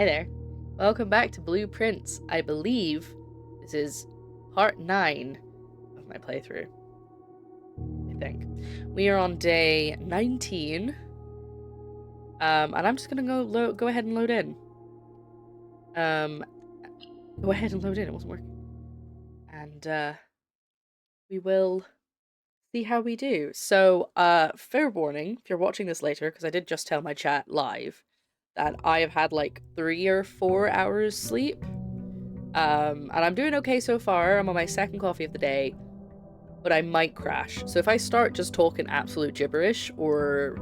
Hi there. Welcome back to Blueprints. I believe this is part 9 of my playthrough. I think. We are on day 19. And I'm just gonna go ahead and load in. Go ahead and load in, it wasn't working. And we will see how we do. So, fair warning, if you're watching this later, because I did just tell my chat live that I have had like 3 or 4 hours sleep. And I'm doing okay so far. I'm on my second coffee of the day, but I might crash. So if I start just talking absolute gibberish or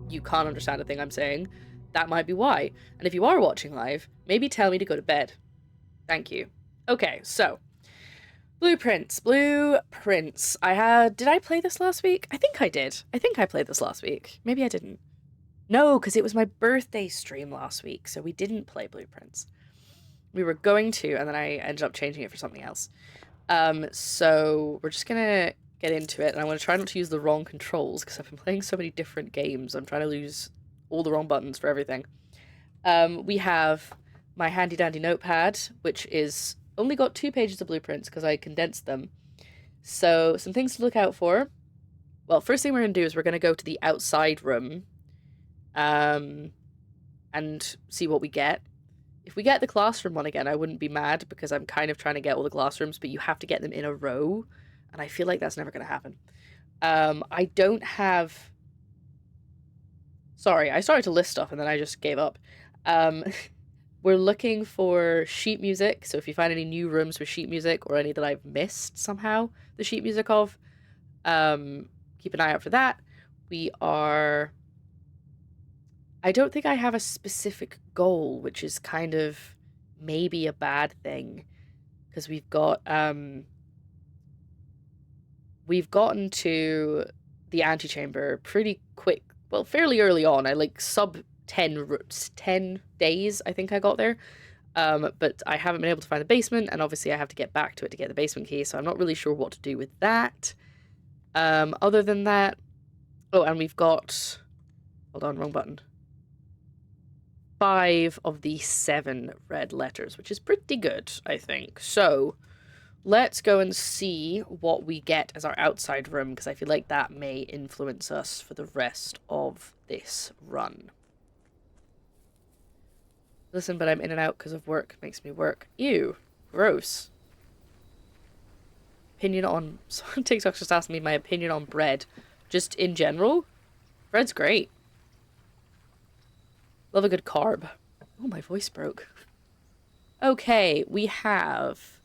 you can't understand a thing I'm saying, that might be why. And if you are watching live, maybe tell me to go to bed. Thank you. Okay, so Blueprints. Did I play this last week? I think I did. I think I played this last week. Maybe I didn't. No, because it was my birthday stream last week, so we didn't play Blueprints. We were going to, and then I ended up changing it for something else. So we're just gonna get into it, and I'm gonna try not to use the wrong controls, because I've been playing so many different games, I'm trying to use all the wrong buttons for everything. We have my handy-dandy notepad, which is only got 2 pages of blueprints, because I condensed them. So, some things to look out for. Well, first thing we're gonna do is we're gonna go to the outside room, and see what we get. If we get the classroom one again, I wouldn't be mad, because I'm kind of trying to get all the classrooms, but you have to get them in a row, and I feel like that's never going to happen. I don't have... Sorry, I started to list stuff, and then I just gave up. We're looking for sheet music, so if you find any new rooms with sheet music, or any that I've missed somehow the sheet music of, keep an eye out for that. I don't think I have a specific goal, which is kind of maybe a bad thing, because we've gotten to the antechamber pretty quick. Well, fairly early on. I like sub 10 days, I think I got there. But I haven't been able to find the basement, and obviously I have to get back to it to get the basement key, so I'm not really sure what to do with that. Other than that... Oh, and we've got... Hold on, wrong button. 5 of the 7 red letters, which is pretty good, I think. So, let's go and see what we get as our outside room, because I feel like that may influence us for the rest of this run. Listen, but I'm in and out because of work. Makes me work. Ew. Gross. Opinion on... Someone TikTok just asked me my opinion on bread. Just in general, bread's great. Love a good carb. Oh, my voice broke. Okay, we have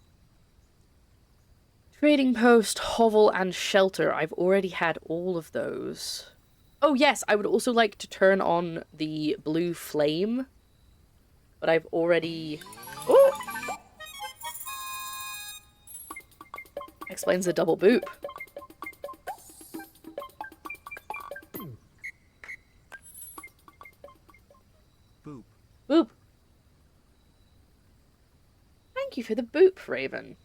trading post, hovel, and shelter. I've already had all of those. Oh, yes, I would also like to turn on the blue flame, but I've already... Oh! Explains the double boop. Boop. Boop. Thank you for the boop, Raven.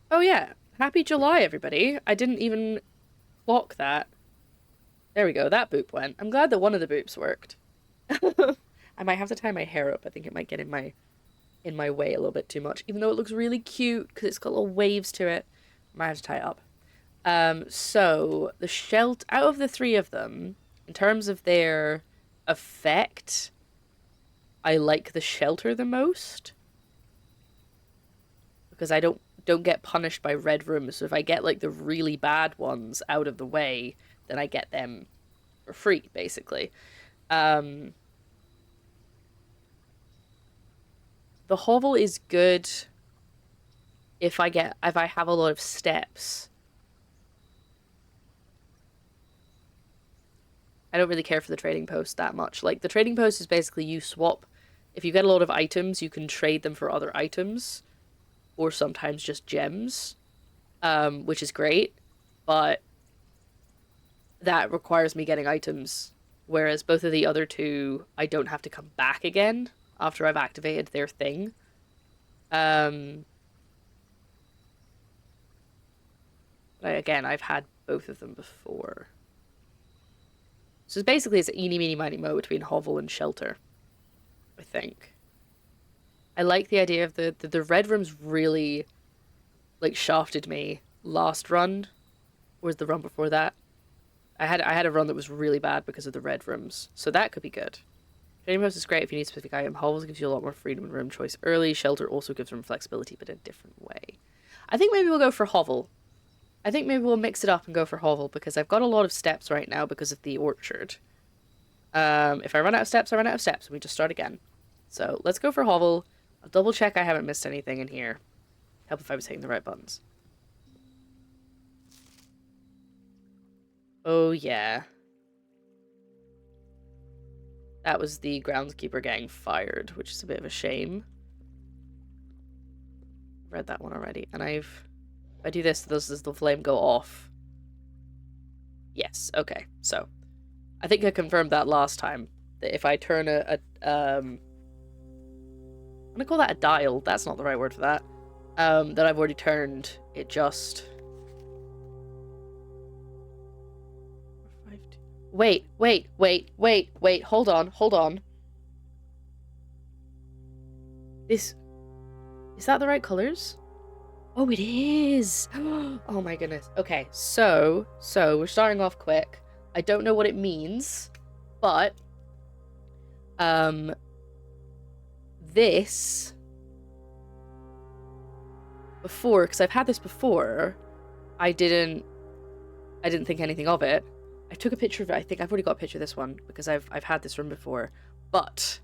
Oh yeah, happy July, everybody. I didn't even clock that. There we go, that boop went. I'm glad that one of the boops worked. I might have to tie my hair up. I think it might get in my way a little bit too much, even though it looks really cute because it's got little waves to it. I might have to tie it up. So the out of the 3 of them, in terms of their effect, I like the shelter the most, because I don't get punished by red rooms. So if I get like the really bad ones out of the way, then I get them for free, basically. The hovel is good if I have a lot of steps. I don't really care for the trading post that much. Like, the trading post is basically you swap. If you get a lot of items, you can trade them for other items, or sometimes just gems, which is great, but that requires me getting items, whereas both of the other 2, I don't have to come back again after I've activated their thing. But again, I've had both of them before. So basically it's an eeny, meeny, miny, moe between hovel and shelter, I think. I like the idea of the red rooms really, like, shafted me last run, or was the run before that? I had a run that was really bad because of the red rooms, so that could be good. Training post is great if you need a specific item. Hovels gives you a lot more freedom and room choice early. Shelter also gives room flexibility, but in a different way. I think maybe we'll go for Hovel. I think maybe we'll mix it up and go for Hovel, because I've got a lot of steps right now because of the orchard. If I run out of steps, I run out of steps, and we just start again. So let's go for Hovel. I'll double check I haven't missed anything in here. Help if I was hitting the right buttons. Oh, yeah. That was the groundskeeper getting fired, which is a bit of a shame. I've read that one already, and if I do this, does the flame go off? Yes, okay, so I think I confirmed that last time, that if I turn I'm gonna call that a dial, that's not the right word for that, that I've already turned, it just... Wait, hold on. Is that the right colors? Oh, it is! Oh my goodness. Okay, so we're starting off quick. I don't know what it means, but this before, because I've had this before, I didn't think anything of it. I took a picture of it. I think I've already got a picture of this one because I've had this room before. But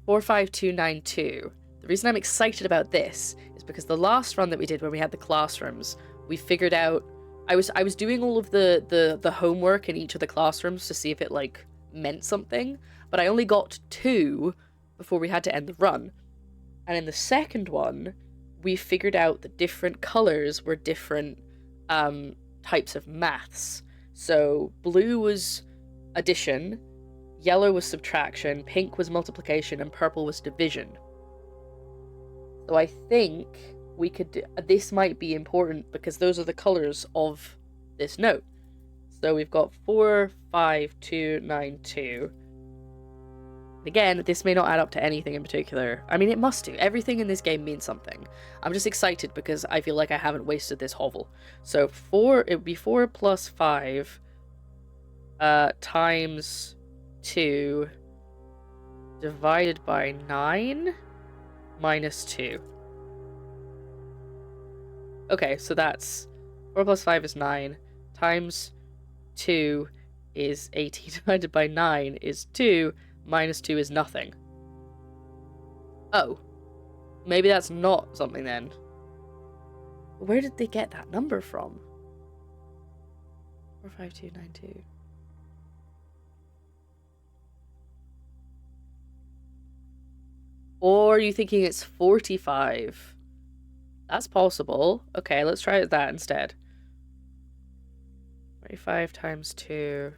45292. The reason I'm excited about this is because the last run that we did when we had the classrooms, we figured out I was doing all of the homework in each of the classrooms to see if it like meant something, but I only got 2 before we had to end the run. And in the second one, we figured out the different colors were different types of maths. So blue was addition, yellow was subtraction, pink was multiplication, and purple was division. So I think we could this might be important because those are the colors of this note. So we've got 45292. Again, this may not add up to anything in particular. I mean, it must do. Everything in this game means something. I'm just excited because I feel like I haven't wasted this hovel. So it would be 4 plus 5 times 2 divided by 9 minus 2. Okay, so that's 4 plus 5 is 9 times 2 is 18 divided by 9 is 2 minus 2 is nothing. Oh. Maybe that's not something then. Where did they get that number from? 45292. Or are you thinking it's 45? That's possible. Okay, let's try that instead. 45 times 2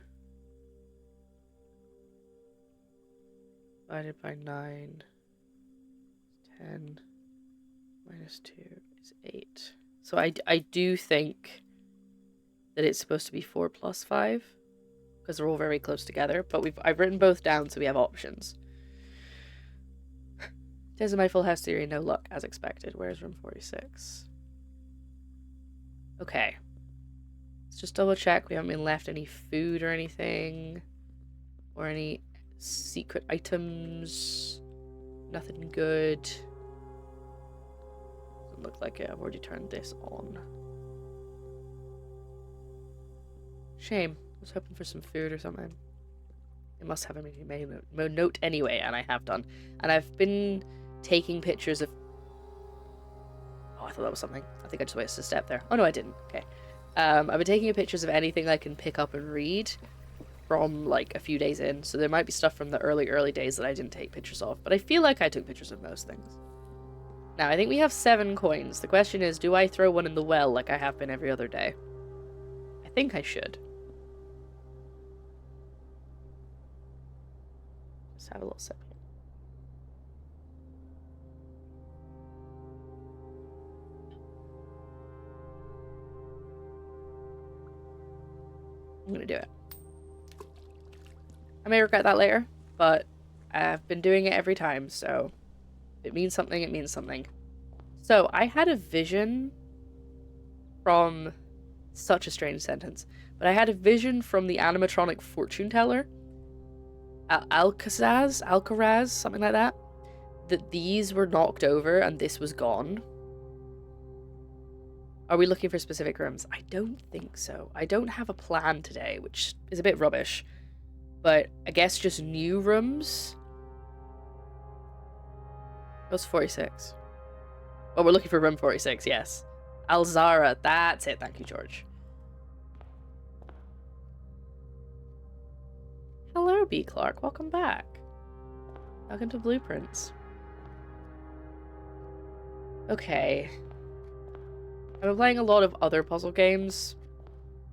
divided by 9, 10 minus 2 is 8. So I do think that it's supposed to be 4 plus 5 because they're all very close together, but I've written both down so we have options. Tested my full house theory, no luck, as expected. Where's room 46? Okay. Let's just double check we haven't been left any food or anything. Or any secret items. Nothing good. Doesn't look like it. I've already turned this on. Shame. I was hoping for some food or something. It must have a note anyway, and I have done. And I've been taking pictures of... Oh, I thought that was something. I think I just wasted a step there. Oh, no, I didn't. Okay. I've been taking pictures of anything I can pick up and read from, like, a few days in. So there might be stuff from the early days that I didn't take pictures of. But I feel like I took pictures of most things. Now, I think we have 7 coins. The question is, do I throw one in the well like I have been every other day? I think I should. Just have a little sip here. I'm gonna do it. I may regret that later, but I've been doing it every time, so if it means something, it means something. So, I had a vision from... Such a strange sentence. But I had a vision from the animatronic fortune teller. Alcaraz, something like that. That these were knocked over and this was gone. Are we looking for specific rooms? I don't think so. I don't have a plan today, which is a bit rubbish. But I guess just new rooms. That was 46. Oh, we're looking for room 46, yes. Alzara, that's it. Thank you, George. Hello, B. Clark. Welcome back. Welcome to Blueprints. Okay. I've been playing a lot of other puzzle games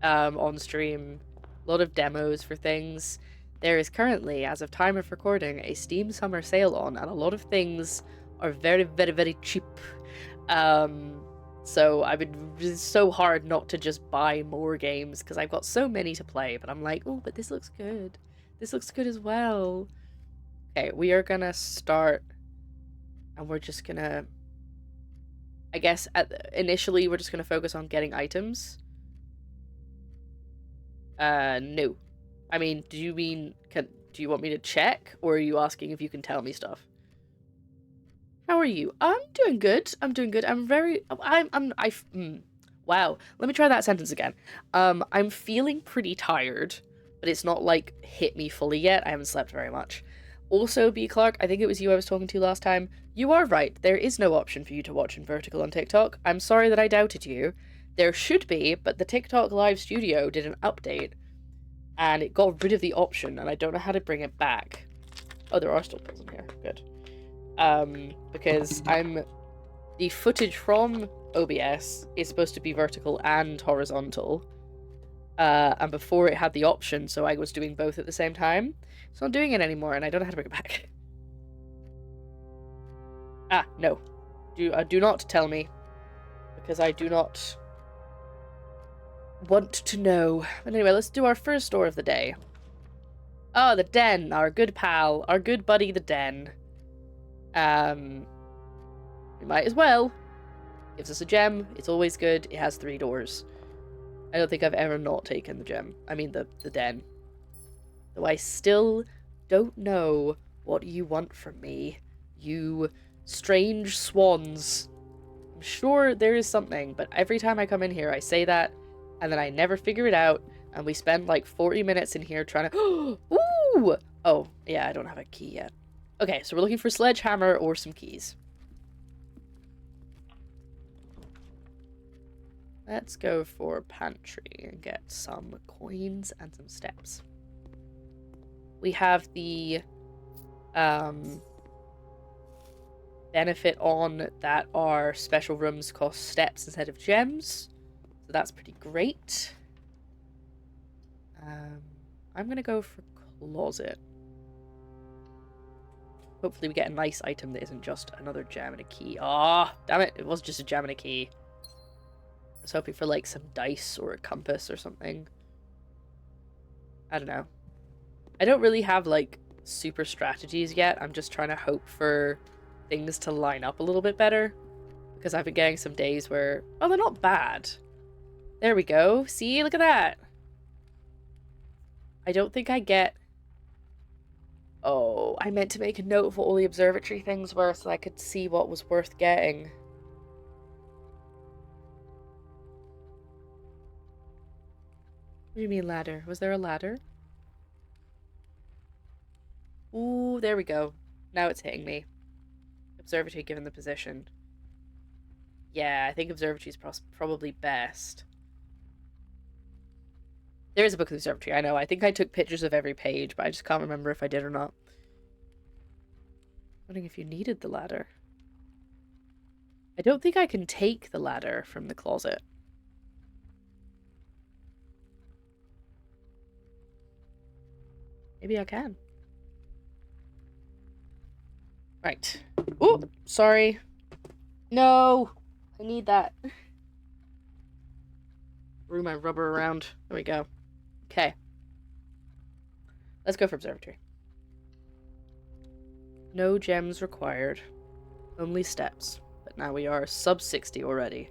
on stream. A lot of demos for things. There is currently, as of time of recording, a Steam Summer Sale on, and a lot of things are very, very, very cheap. So I've been it's so hard not to just buy more games, because I've got so many to play, but I'm like, oh, but this looks good. This looks good as well. Okay, we are gonna start, and we're just gonna... I guess initially we're just gonna focus on getting items. No. I mean, do you want me to check, or are you asking if you can tell me stuff? How are you? I'm doing good. I'm doing good. Wow. Let me try that sentence again. I'm feeling pretty tired, but it's not like hit me fully yet. I haven't slept very much. Also, B. Clark, I think it was you I was talking to last time. You are right. There is no option for you to watch in vertical on TikTok. I'm sorry that I doubted you. There should be, but the TikTok Live Studio did an update, and it got rid of the option, and I don't know how to bring it back. Oh, there are still pills in here. Good. Because the footage from OBS is supposed to be vertical and horizontal. And before it had the option, so I was doing both at the same time. So I'm not doing it anymore, and I don't know how to bring it back. Ah, no. Do not tell me. Because I do not want to know. But anyway, let's do our first door of the day. Oh, the Den. Our good pal. Our good buddy, the Den. We might as well. Gives us a gem. It's always good. It has 3 doors. I don't think I've ever not taken the gem. I mean, the Den. Though I still don't know what you want from me. You strange swans. I'm sure there is something, but every time I come in here, I say that, and then I never figure it out, and we spend like 40 minutes in here trying to... Ooh! Oh, yeah, I don't have a key yet. Okay, so we're looking for sledgehammer or some keys. Let's go for pantry and get some coins and some steps. We have the benefit on that our special rooms cost steps instead of gems. So that's pretty great. I'm gonna go for closet. Hopefully we get a nice item that isn't just another gem and a key. Ah, damn it, it was just a gem and a key. I was hoping for like some dice or a compass or something. I don't know. I don't really have like super strategies yet. I'm just trying to hope for things to line up a little bit better. Because I've been getting some days where... Oh, they're not bad. There we go. See? Look at that. I don't think I get... Oh, I meant to make a note of what all the observatory things were so I could see what was worth getting. What do you mean ladder? Was there a ladder? Ooh, there we go. Now it's hitting me. Observatory given the position. Yeah, I think observatory is probably best. There is a book of the observatory, I know. I think I took pictures of every page, but I just can't remember if I did or not. Wondering if you needed the ladder. I don't think I can take the ladder from the closet. Maybe I can. Right. Oh, sorry. No! I need that. Threw my rubber around. There we go. Okay. Let's go for observatory. No gems required. Only steps. But now we are sub 60 already.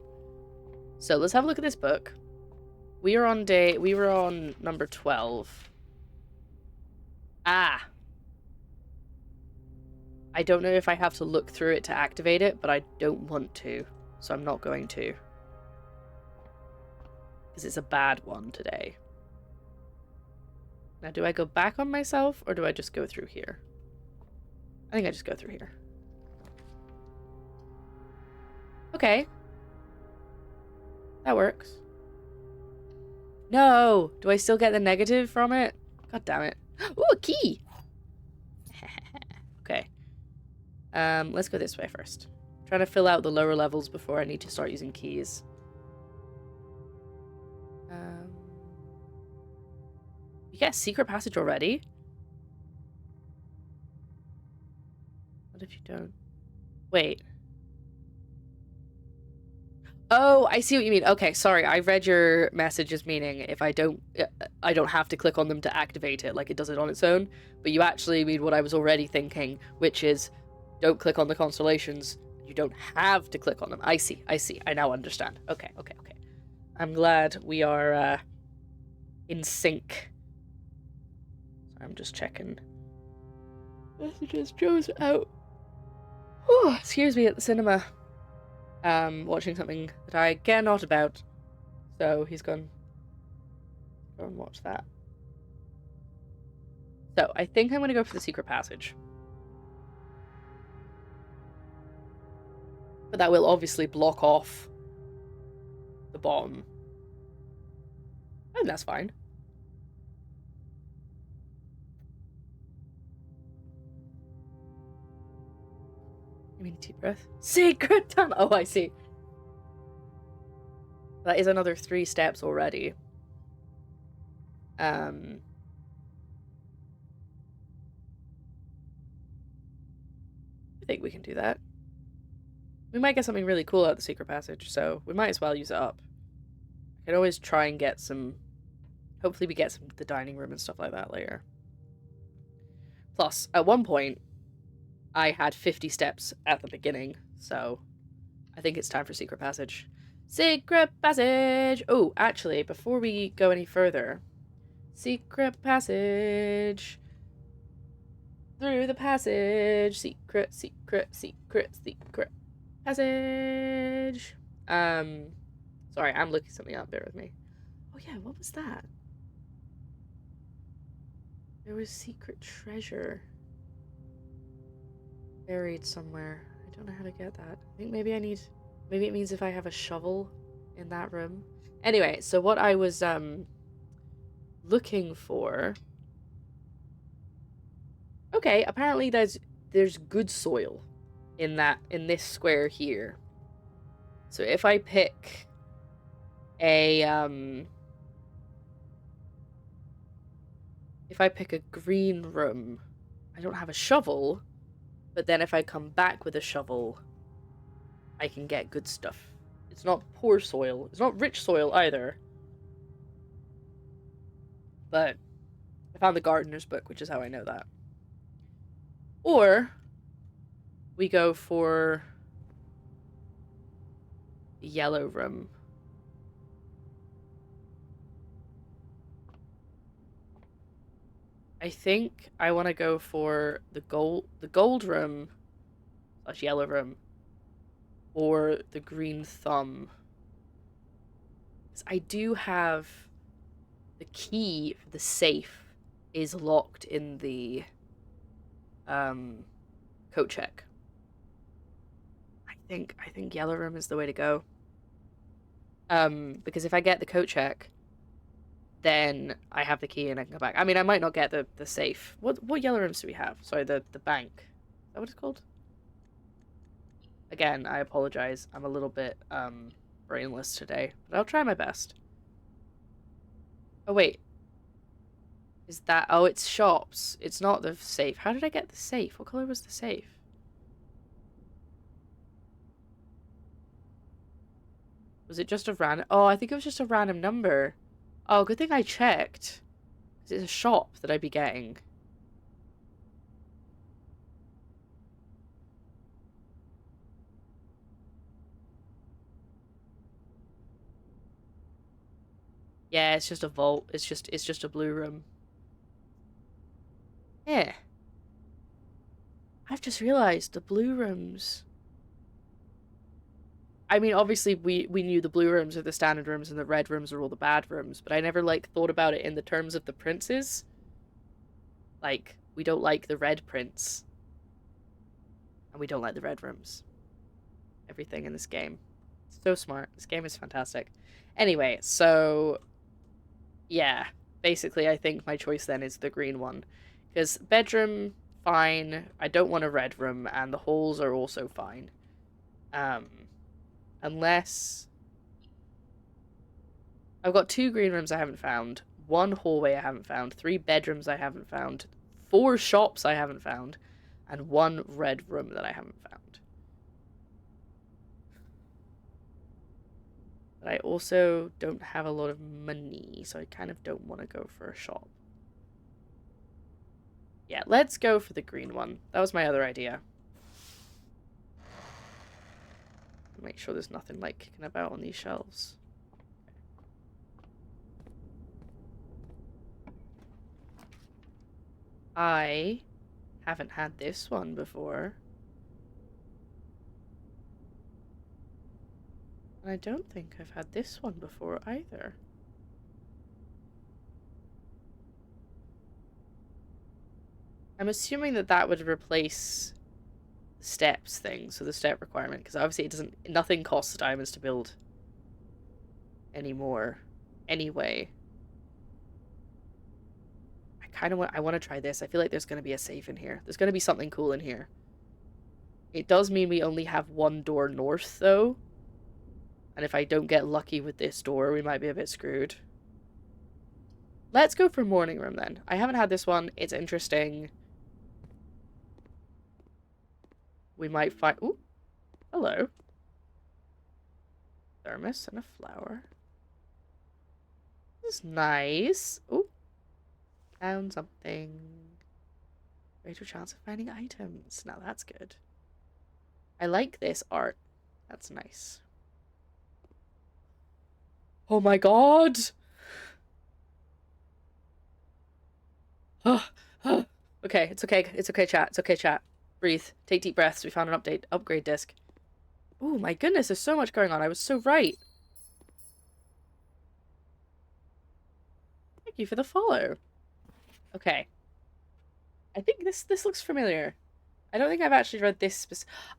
So let's have a look at this book. We were on number 12. Ah! I don't know if I have to look through it to activate it, but I don't want to. So I'm not going to. Because it's a bad one today. Now, do I go back on myself, or do I just go through here? I think I just go through here. Okay. That works. No! Do I still get the negative from it? God damn it. Ooh, a key! Okay. Let's go this way first. I'm trying to fill out the lower levels before I need to start using keys. You get a secret passage already? What if you don't? Wait. Oh, I see what you mean. Okay, sorry. I read your message as meaning if I don't have to click on them to activate it, like it does it on its own. But you actually mean what I was already thinking, which is don't click on the constellations. You don't have to click on them. I see. I now understand. Okay. I'm glad we are in sync. I'm just checking messages. Joe's out. Oh, excuse me, at the cinema. Watching something that I care not about. So he's gone. Go and watch that. So I think I'm going to go for the secret passage. But that will obviously block off the bottom. I think that's fine. You mean deep breath? Secret tunnel! Oh, I see. That is another 3 steps already. I think we can do that. We might get something really cool out of the secret passage, so we might as well use it up. I can always try and get some... Hopefully we get some the dining room and stuff like that later. Plus, at one point, I had 50 steps at the beginning, so I think it's time for secret passage. Secret passage! Oh, actually, before we go any further, secret passage. Through the passage. Secret passage. Sorry, I'm looking something up. Bear with me. Oh yeah, what was that? There was secret treasure buried somewhere. I don't know how to get that. I think maybe it means if I have a shovel in that room. Anyway, so what I was looking for. Okay, apparently there's good soil in this square here. So if I pick a green room, I don't have a shovel, but then if I come back with a shovel, I can get good stuff. It's not poor soil. It's not rich soil either. But I found the gardener's book, which is how I know that. Or we go for the yellow room. I think I want to go for the gold room / yellow room, or the green thumb. Because I do have the key for the safe is locked in the coat check. I think yellow room is the way to go. Because if I get the coat check, then I have the key and I can go back. I mean, I might not get the safe. What yellow rooms do we have? Sorry, the bank. Is that what it's called? Again, I apologize. I'm a little bit brainless today, but I'll try my best. Oh wait. Is that... Oh, it's shops. It's not the safe. How did I get the safe? What color was the safe? Was it just a random... Oh, I think it was just a random number. Oh, good thing I checked. Because it's a shop that I'd be getting. Yeah, it's just a vault. It's just a blue room. Yeah. I've just realized the blue rooms. I mean, obviously we knew the blue rooms are the standard rooms and the red rooms are all the bad rooms, but I never like thought about it in the terms of the princes. Like, we don't like the red prince, and we don't like the red rooms. Everything in this game. So smart. This game is fantastic. Anyway, so yeah, basically I think my choice then is the green one. Because bedroom, fine. I don't want a red room, and the halls are also fine. Um, unless I've got 2 green rooms I haven't found, 1 hallway I haven't found, 3 bedrooms I haven't found, 4 shops I haven't found, and 1 red room that I haven't found. But I also don't have a lot of money, so I kind of don't want to go for a shop. Yeah, let's go for the green one. That was my other idea. Make sure there's nothing like kicking about on these shelves. I haven't had this one before. And I don't think I've had this one before either. I'm assuming that that would replace the steps thing, so the step requirement, because obviously nothing costs diamonds to build anymore. Anyway. I want to try this. I feel like there's going to be a safe in here. There's going to be something cool in here. It does mean we only have 1 door north, though. And if I don't get lucky with this door, we might be a bit screwed. Let's go for morning room, then. I haven't had this one. It's interesting. We might find... Ooh. Hello. Thermos and a flower. This is nice. Ooh. Found something. Greater chance of finding items. Now that's good. I like this art. That's nice. Oh my god! Okay, it's okay. It's okay, chat. It's okay, chat. Breathe. Take deep breaths. We found an upgrade disc. Oh my goodness, there's so much going on. I was so right. Thank you for the follow. Okay. I think this looks familiar. I don't think I've actually read this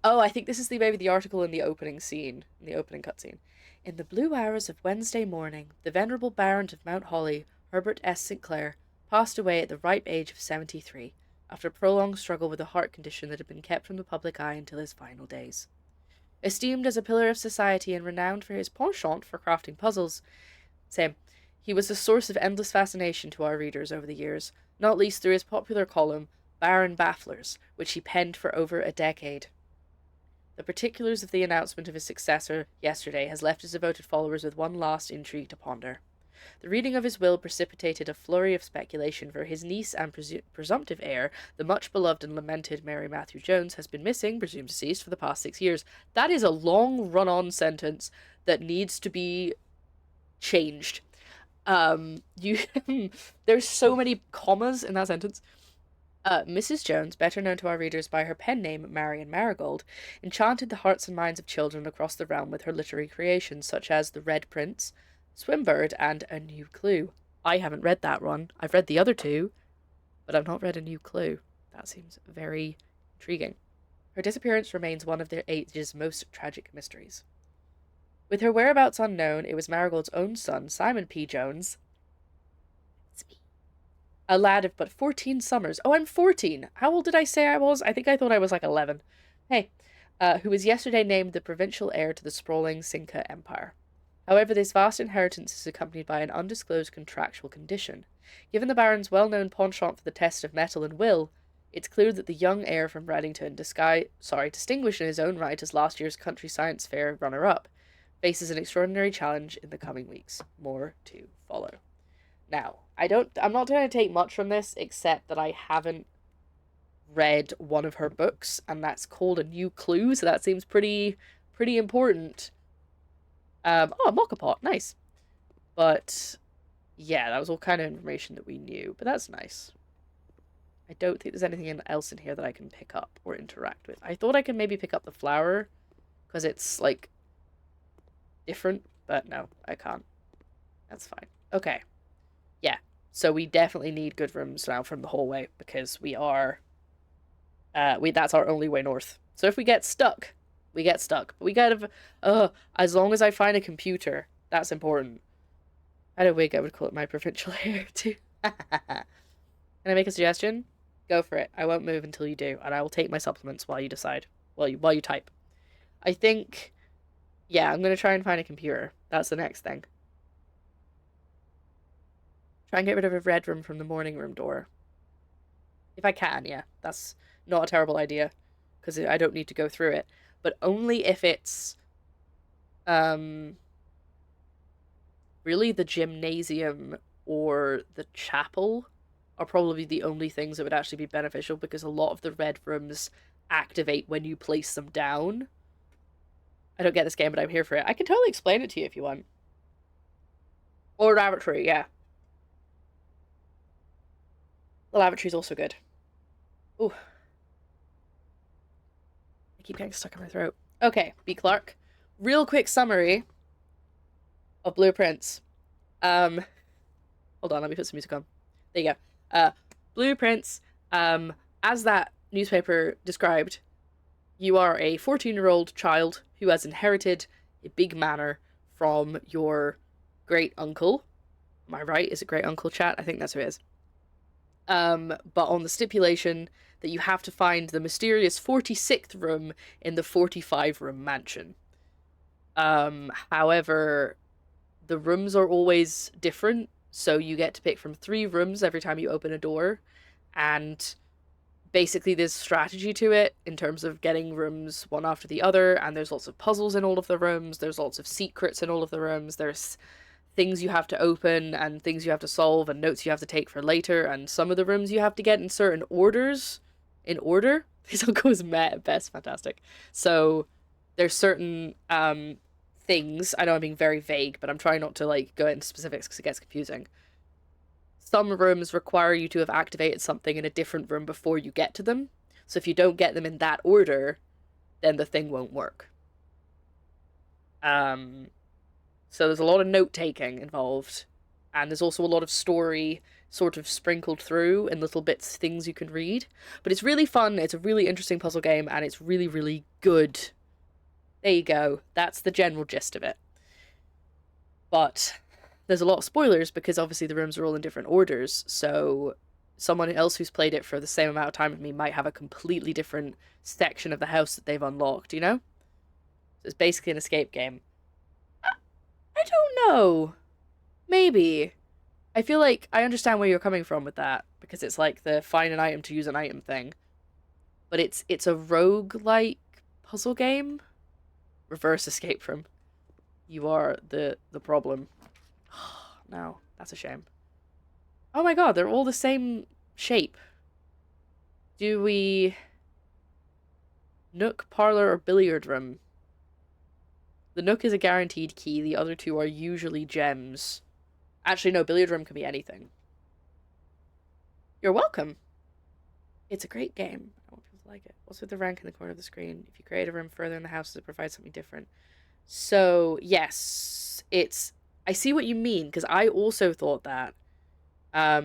Oh, I think this is maybe the article in the opening scene, in the opening cutscene. In the blue hours of Wednesday morning, the venerable Baron of Mount Holly, Herbert S. St. Clair, passed away at the ripe age of 73, after a prolonged struggle with a heart condition that had been kept from the public eye until his final days. Esteemed as a pillar of society and renowned for his penchant for crafting puzzles, he was a source of endless fascination to our readers over the years, not least through his popular column, Baron Bafflers, which he penned for over a decade. The particulars of the announcement of his successor yesterday has left his devoted followers with one last intrigue to ponder. The reading of his will precipitated a flurry of speculation, for his niece and presumptive heir, the much beloved and lamented Mary Matthew Jones, has been missing, presumed deceased, for the past 6 years. That is a long run-on sentence that needs to be changed. There's so many commas in that sentence. Mrs. Jones, better known to our readers by her pen name Marion Marigold, enchanted the hearts and minds of children across the realm with her literary creations such as The Red Prince, Swimbird, and A New Clue. I haven't read that one. I've read the other 2, but I've not read A New Clue. That seems very intriguing. Her disappearance remains one of their age's most tragic mysteries. With her whereabouts unknown, it was Marigold's own son, Simon P. Jones, a lad of but 14 summers. Oh, I'm 14. How old did I say I was? I think I thought I was like 11. Hey, who was yesterday named the provincial heir to the sprawling Cinca Empire. However, this vast inheritance is accompanied by an undisclosed contractual condition. Given the Baron's well-known penchant for the test of mettle and will, it's clear that the young heir from Reddington, distinguished in his own right as last year's country science fair runner-up, faces an extraordinary challenge in the coming weeks. More to follow. Now, I'm not going to take much from this, except that I haven't read one of her books, and that's called A New Clue, so that seems pretty important. Oh, a mocha pot, nice. But Yeah, that was all kind of information that we knew, but that's nice. I don't think there's anything else in here that I can pick up or interact with. I thought I could maybe pick up the flower, because it's, like, different, but no, I can't. That's fine. Okay. Yeah. So we definitely need good rooms now from the hallway, because we are... that's our only way north. So if we get stuck, we get stuck. But we gotta... as long as I find a computer, that's important. I don't think I would call it my provincial hair, too. Can I make a suggestion? Go for it. I won't move until you do, and I will take my supplements while you decide. While you type. I think... Yeah, I'm gonna try and find a computer. That's the next thing. Try and get rid of a red room from the morning room door. If I can, yeah. That's not a terrible idea, because I don't need to go through it. But only if it's... Really, the gymnasium or the chapel are probably the only things that would actually be beneficial, because a lot of the red rooms activate when you place them down. I don't get this game, but I'm here for it. I can totally explain it to you if you want. Or lavatory, yeah. The lavatory's also good. Ooh. I keep getting stuck in my throat. Okay, B. Clark. Real quick summary of blueprints. Hold on, let me put some music on. There you go. Blueprints. As that newspaper described, you are a 14-year-old child who has inherited a big manor from your great uncle. Am I right? Is it great uncle, chat? I think that's who it is. But on the stipulation that you have to find the mysterious 46th room in the 45-room mansion. However, the rooms are always different, so you get to pick from 3 rooms every time you open a door, and basically there's strategy to it in terms of getting rooms one after the other, and there's lots of puzzles in all of the rooms, there's lots of secrets in all of the rooms, there's things you have to open and things you have to solve and notes you have to take for later, and some of the rooms you have to get in certain orders. In order? This all goes met at best. Fantastic. So there's certain things. I know I'm being very vague, but I'm trying not to like go into specifics because it gets confusing. Some rooms require you to have activated something in a different room before you get to them. So if you don't get them in that order, then the thing won't work. So there's a lot of note taking involved, and there's also a lot of story sort of sprinkled through in little bits, things you can read. But it's really fun, it's a really interesting puzzle game, and it's really, really good. There you go. That's the general gist of it. But there's a lot of spoilers because obviously the rooms are all in different orders, so someone else who's played it for the same amount of time as me might have a completely different section of the house that they've unlocked, you know? So it's basically an escape game. I don't know. Maybe. I feel like I understand where you're coming from with that, because it's like the find an item to use an item thing. But it's a roguelike puzzle game. Reverse escape from. You are the problem. No, that's a shame. Oh my god, they're all the same shape. Do we... Nook, parlor, or billiard room? The Nook is a guaranteed key. The other 2 are usually gems. Actually, no, billiard room can be anything. You're welcome. It's a great game. I want people to like it. What's with the rank in the corner of the screen? If you create a room further in the house, it provides something different. So, yes, it's... I see what you mean, because I also thought that.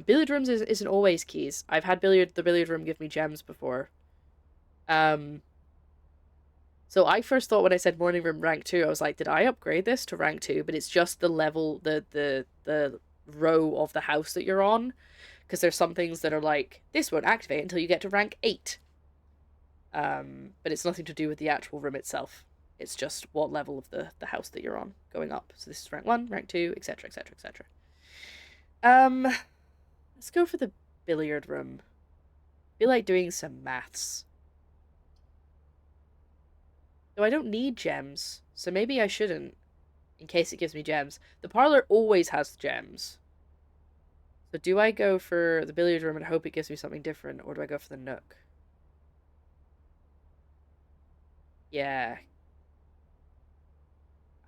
Billiard rooms isn't always keys. I've had the billiard room give me gems before. So I first thought when I said morning room rank 2, I was like, did I upgrade this to rank 2? But it's just the level, the row of the house that you're on. Because there's some things that are like, this won't activate until you get to rank 8. But it's nothing to do with the actual room itself. It's just what level of the house that you're on going up. So this is rank 1, rank 2, etc, etc, etc. Let's go for the billiard room. I feel like doing some maths. Though I don't need gems, so maybe I shouldn't, in case it gives me gems. The parlor always has gems. So do I go for the billiard room and hope it gives me something different, or do I go for the Nook? Yeah.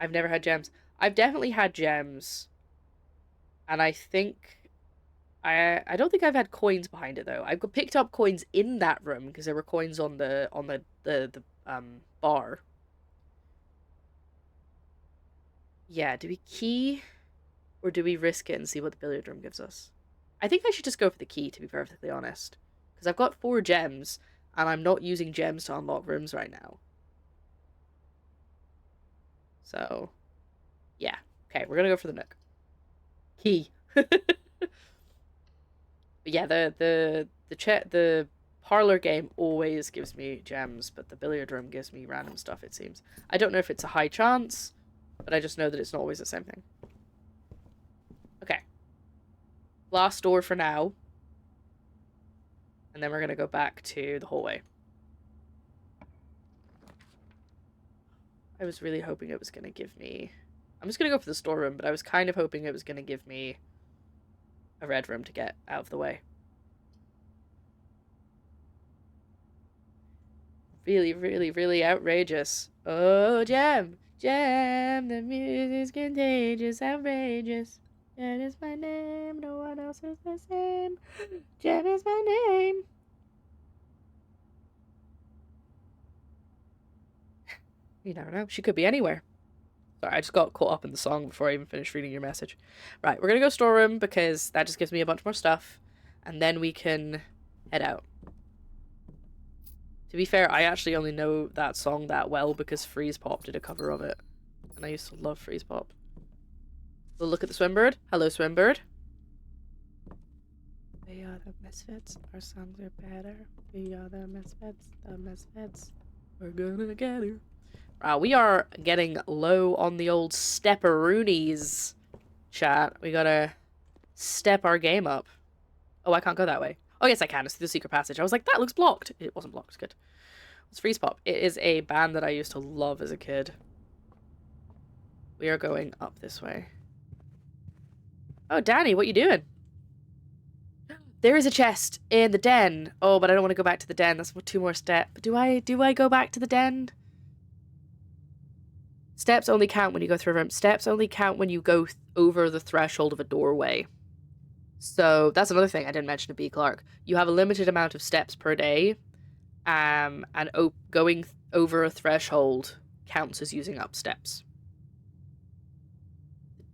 I've never had gems. I've definitely had gems. And I think I don't think I've had coins behind it though. I've picked up coins in that room because there were coins on the bar. Yeah, do we key or do we risk it and see what the billiard room gives us? I think I should just go for the key, to be perfectly honest. Because I've got 4 gems, and I'm not using gems to unlock rooms right now. So, yeah. Okay, we're gonna go for the nook. Key. But yeah, the parlor game always gives me gems, but the billiard room gives me random stuff, it seems. I don't know if it's a high chance, but I just know that it's not always the same thing. Okay. Last door for now. And then we're gonna go back to the hallway. I was really hoping it was gonna give me... I'm just gonna go for the storeroom, but I was kind of hoping it was gonna give me a red room to get out of the way. Really, really, really outrageous. Oh, Gem! Gem! The music's contagious, outrageous. Gem is my name, no one else is the same. Gem is my name. You never know. She could be anywhere. Sorry, I just got caught up in the song before I even finished reading your message. Right, we're gonna go storeroom because that just gives me a bunch more stuff. And then we can head out. To be fair, I actually only know that song that well because Freeze Pop did a cover of it. And I used to love Freeze Pop. We'll look at the Swimbird. Hello, Swimbird. We are the misfits. Our songs are better. We are the misfits. The misfits. We're gonna get her. We are getting low on the old stepperoonies, chat. We gotta step our game up. Oh, I can't go that way. Oh, yes, I can. It's through the secret passage. I was like, that looks blocked. It wasn't blocked. Good. It's Freeze Pop. It is a band that I used to love as a kid. We are going up this way. Oh, Danny, what you doing? There is a chest in the den. Oh, but I don't want to go back to the den. That's 2 more steps. Do I go back to the den? Steps only count when you go through a room. Steps only count when you go over the threshold of a doorway. So that's another thing I didn't mention to B. Clark. You have a limited amount of steps per day, and going over a threshold counts as using up steps.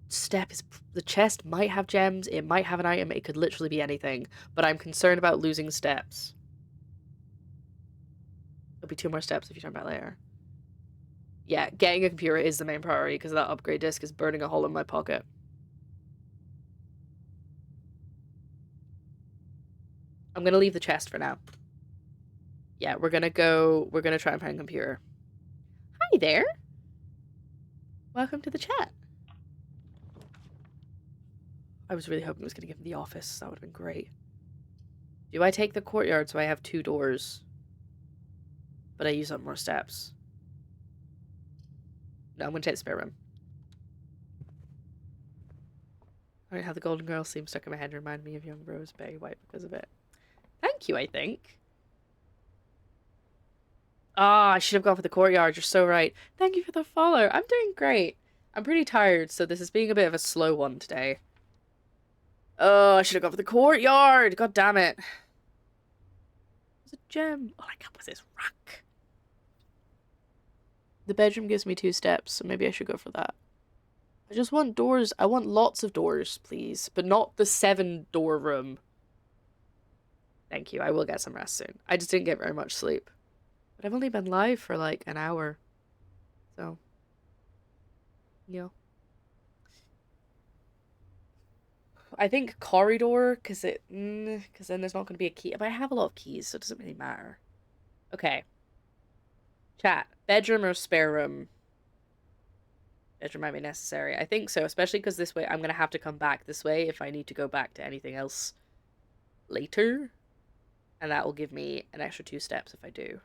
The chest might have gems, it might have an item, it could literally be anything, but I'm concerned about losing steps. There'll be 2 more steps if you turn back later. Yeah, getting a computer is the main priority because that upgrade disc is burning a hole in my pocket. I'm gonna leave the chest for now. Yeah, we're gonna try and find a computer. Hi there! Welcome to the chat. I was really hoping it was gonna give me the office. That would have been great. Do I take the courtyard so I have 2 doors? But I use up more steps. No, I'm gonna take the spare room. I don't know how the Golden Girl seems stuck in my head and remind me of young Rose Bay White because of it. Thank you, I think. Ah, I should have gone for the courtyard. You're so right. Thank you for the follow. I'm doing great. I'm pretty tired, so this is being a bit of a slow one today. Oh, I should have gone for the courtyard. God damn it. It's a gem. All I got was this rock. The bedroom gives me 2 steps, so maybe I should go for that. I just want doors. I want lots of doors, please. But not the 7-door room. Thank you. I will get some rest soon. I just didn't get very much sleep. But I've only been live for like an hour. So. Yeah. I think corridor, because then there's not going to be a key. But I have a lot of keys, so it doesn't really matter. Okay. Chat. Bedroom or spare room? Bedroom might be necessary. I think so, especially because this way I'm going to have to come back this way if I need to go back to anything else later. And that will give me an extra 2 steps if I do.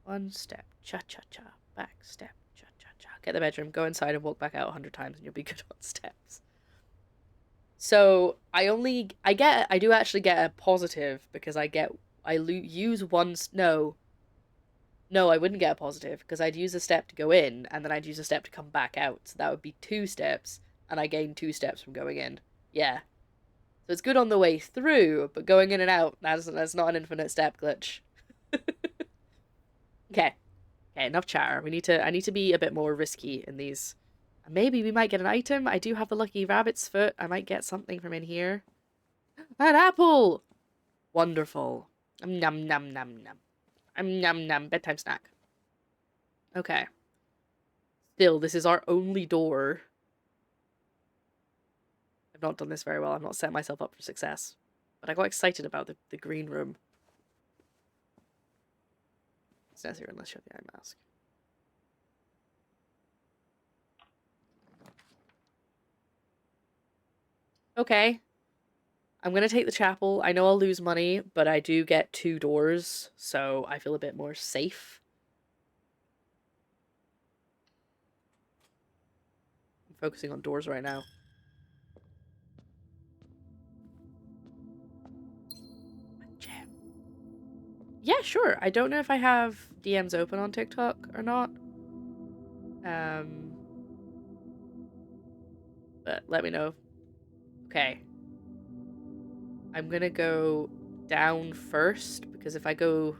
1 step. Cha-cha-cha. Back step. Cha-cha-cha. Get the bedroom. Go inside and walk back out 100 times and you'll be good on steps. So, I do actually get a positive because I use one... No, I wouldn't get a positive because I'd use a step to go in and then I'd use a step to come back out. So that would be 2 steps and I gain 2 steps from going in. Yeah. So it's good on the way through, but going in and out, that's not an infinite step glitch. Okay. Okay, enough chatter. I need to be a bit more risky in these. Maybe we might get an item. I do have the lucky rabbit's foot. I might get something from in here. An apple! Wonderful. Num num num num. Num num. Bedtime snack. Okay. Still, this is our only door. I've not done this very well. I've not set myself up for success. But I got excited about the green room. It's necessary unless you have the eye mask. Okay. I'm gonna take the chapel. I know I'll lose money, but I do get 2 doors, so I feel a bit more safe. I'm focusing on doors right now. Yeah, sure. I don't know if I have DMs open on TikTok or not. But let me know. Okay. I'm gonna go down first, because if I go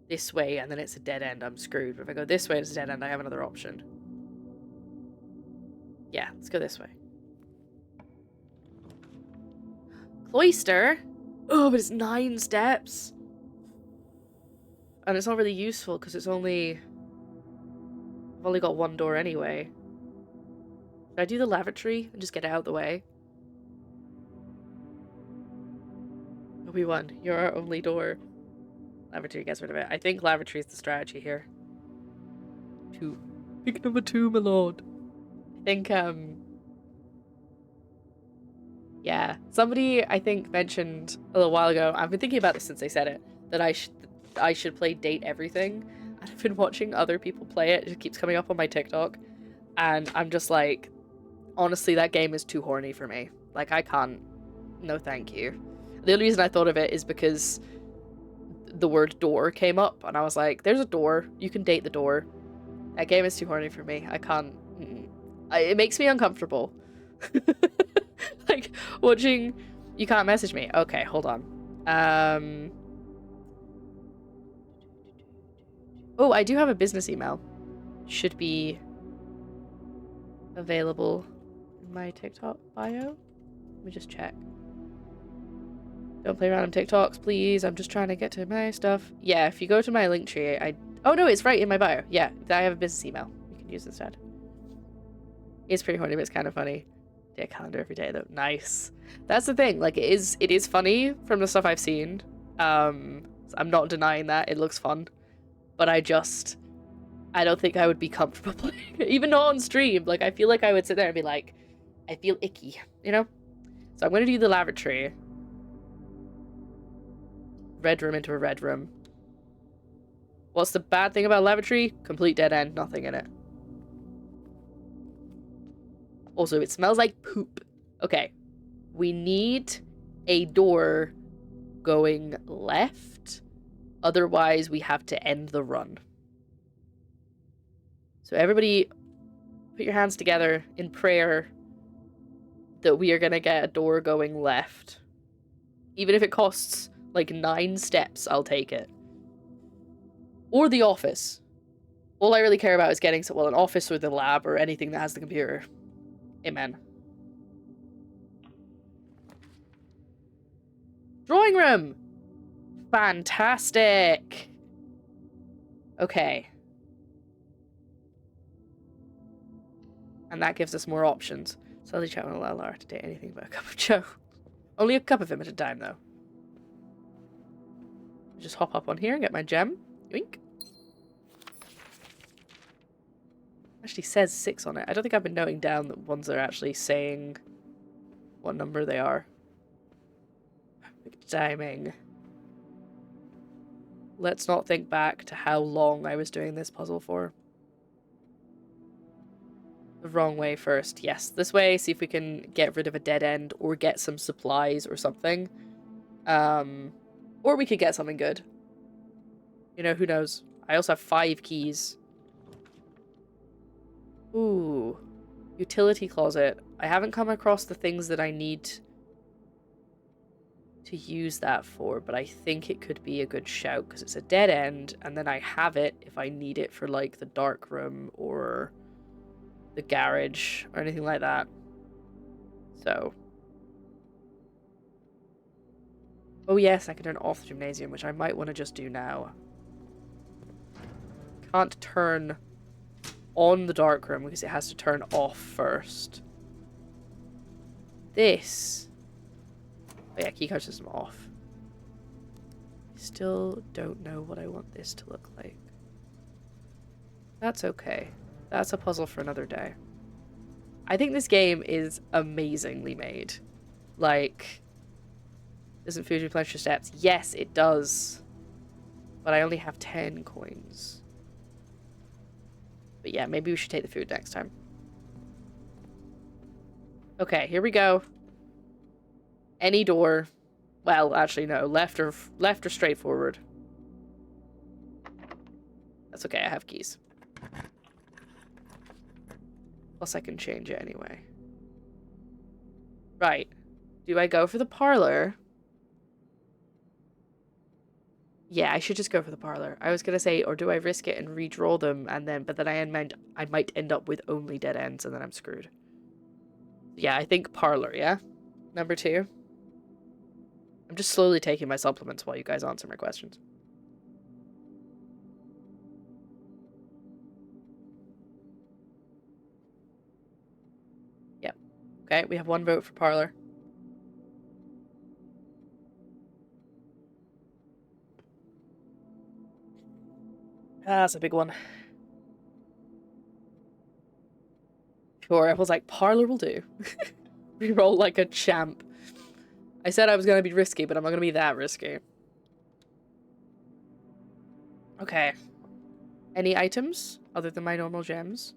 this way and then it's a dead end, I'm screwed. But if I go this way and it's a dead end, I have another option. Yeah, let's go this way. Cloister? Oh, but it's 9 steps. And it's not really useful because it's only... I've only got 1 door anyway. Should I do the lavatory and just get it out of the way? Obi-Wan, you're our only door. Lavatory gets rid of it. I think lavatory is the strategy here. 2. Pick number 2, my lord. I think, yeah. Somebody, I think, mentioned a little while ago, I've been thinking about this since they said it, that I should play Date Everything. And I've been watching other people play it. It keeps coming up on my TikTok. And I'm just like, honestly, that game is too horny for me. Like, I can't. No, thank you. The only reason I thought of it is because the word door came up. And I was like, there's a door. You can date the door. That game is too horny for me. I can't. It makes me uncomfortable. Like, watching... You can't message me. Okay, hold on. Oh, I do have a business email. Should be available in my TikTok bio. Let me just check. Don't play random TikToks, please. I'm just trying to get to my stuff. Yeah, if you go to my link tree, Oh, no, it's right in my bio. Yeah, I have a business email you can use instead. It's pretty horny, but it's kind of funny. Day calendar every day, though. Nice. That's the thing. Like, it is funny from the stuff I've seen. I'm not denying that. It looks fun. But I don't think I would be comfortable playing it. Even not on stream. Like, I feel like I would sit there and be like, I feel icky, you know? So I'm going to do the lavatory. Red room into a red room. What's the bad thing about lavatory? Complete dead end, nothing in it. Also, it smells like poop. Okay. We need a door going left. Otherwise, we have to end the run. So everybody, put your hands together in prayer that we are going to get a door going left. Even if it costs, like, 9 steps, I'll take it. Or the office. All I really care about is getting, well, an office or the lab or anything that has the computer. Amen. Drawing room! Fantastic! Okay. And that gives us more options. Slowly chat won't allow Lara to date anything but a cup of joe. Only a cup of him at a time, though. Just hop up on here and get my gem. Yoink. Actually says 6 on it. I don't think I've been noting down the ones that are actually saying what number they are. Perfect timing. Let's not think back to how long I was doing this puzzle for. The wrong way first. Yes, this way, see if we can get rid of a dead end or get some supplies or something. Or we could get something good. You know, who knows? I also have 5 keys. Ooh. Utility closet. I haven't come across the things that I need to use that for, but I think it could be a good shout because it's a dead end, and then I have it if I need it for like the dark room or the garage or anything like that. So, oh yes, I can turn off the gymnasium, which I might want to just do now. Can't turn on the dark room because it has to turn off first. This, oh yeah, keycard system off. Still don't know what I want this to look like. That's okay. That's a puzzle for another day. I think this game is amazingly made. Like, doesn't food replenish your steps? Yes, it does. But I only have 10 coins. But yeah, maybe we should take the food next time. Okay, here we go. Any door. Well, actually, no. Left or straight forward. That's okay, I have keys. Plus, I can change it anyway. Right. Do I go for the parlor? Yeah, I should just go for the parlor. I was gonna say, or do I risk it and redraw them and then, but then I might end up with only dead ends and then I'm screwed. Yeah, I think parlor, yeah? Number 2. I'm just slowly taking my supplements while you guys answer my questions. Yep. Okay, we have 1 vote for parlor. Ah, that's a big one. Sure, I was like, parlor will do. Reroll like a champ. I said I was gonna be risky, but I'm not gonna be that risky. Okay. Any items other than my normal gems?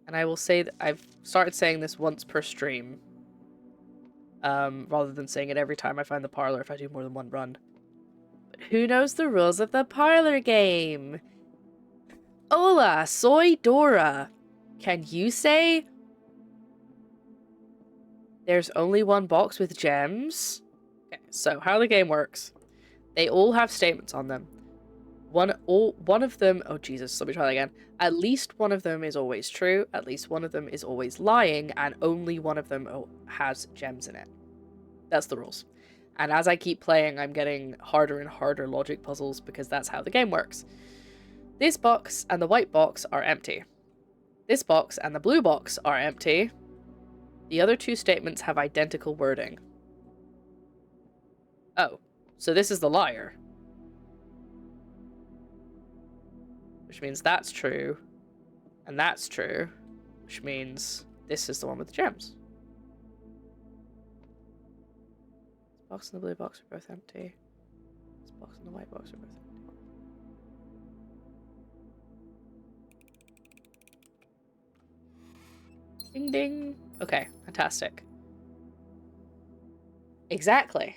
And I will say that I've started saying this once per stream. Rather than saying it every time I find the parlor if I do more than 1 run. But who knows the rules of the parlor game? Hola, soy Dora. Can you say there's only 1 box with gems? Okay, so how the game works. They all have statements on them. One of them, oh Jesus, let me try that again. At least one of them is always true, at least one of them is always lying, and only one of them has gems in it. That's the rules. And as I keep playing, I'm getting harder and harder logic puzzles because that's how the game works. This box and the white box are empty. This box and the blue box are empty. The other 2 statements have identical wording. Oh, so this is the liar. Which means that's true. And that's true. Which means this is the one with the gems. This box and the blue box are both empty. This box and the white box are both empty. Ding ding. Okay, fantastic. Exactly.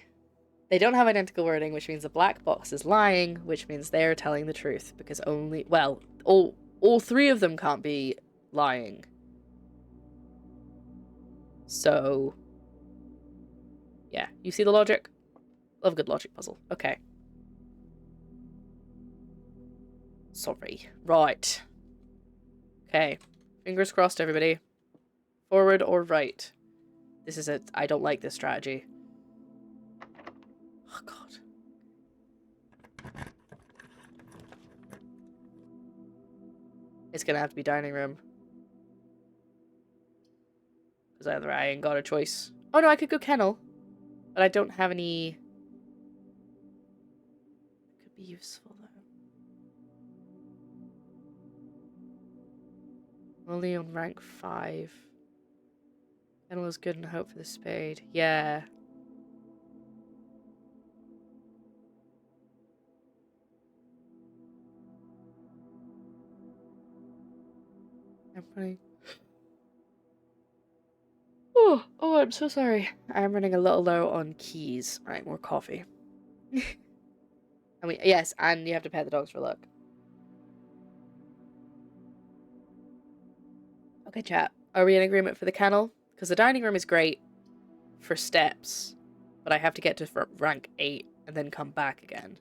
They don't have identical wording, which means the black box is lying, which means they're telling the truth, because only, well, all 3 of them can't be lying. So, yeah, you see the logic? Love a good logic puzzle. Okay. Sorry. Right. Okay. Fingers crossed, everybody. Forward or right? This is it. I don't like this strategy. Oh, God. It's gonna have to be dining room. Because either I ain't got a choice. Oh, no, I could go kennel. But I don't have any... It could be useful, though. Only on rank 5. Kennel is good and hope for the spade. Yeah. I'm running... Oh, I'm so sorry. I'm running a little low on keys. Alright, more coffee. I mean, yes, and you have to pet the dogs for luck. Okay, chat. Are we in agreement for the kennel? Because the dining room is great for steps, but I have to get to rank 8 and then come back again.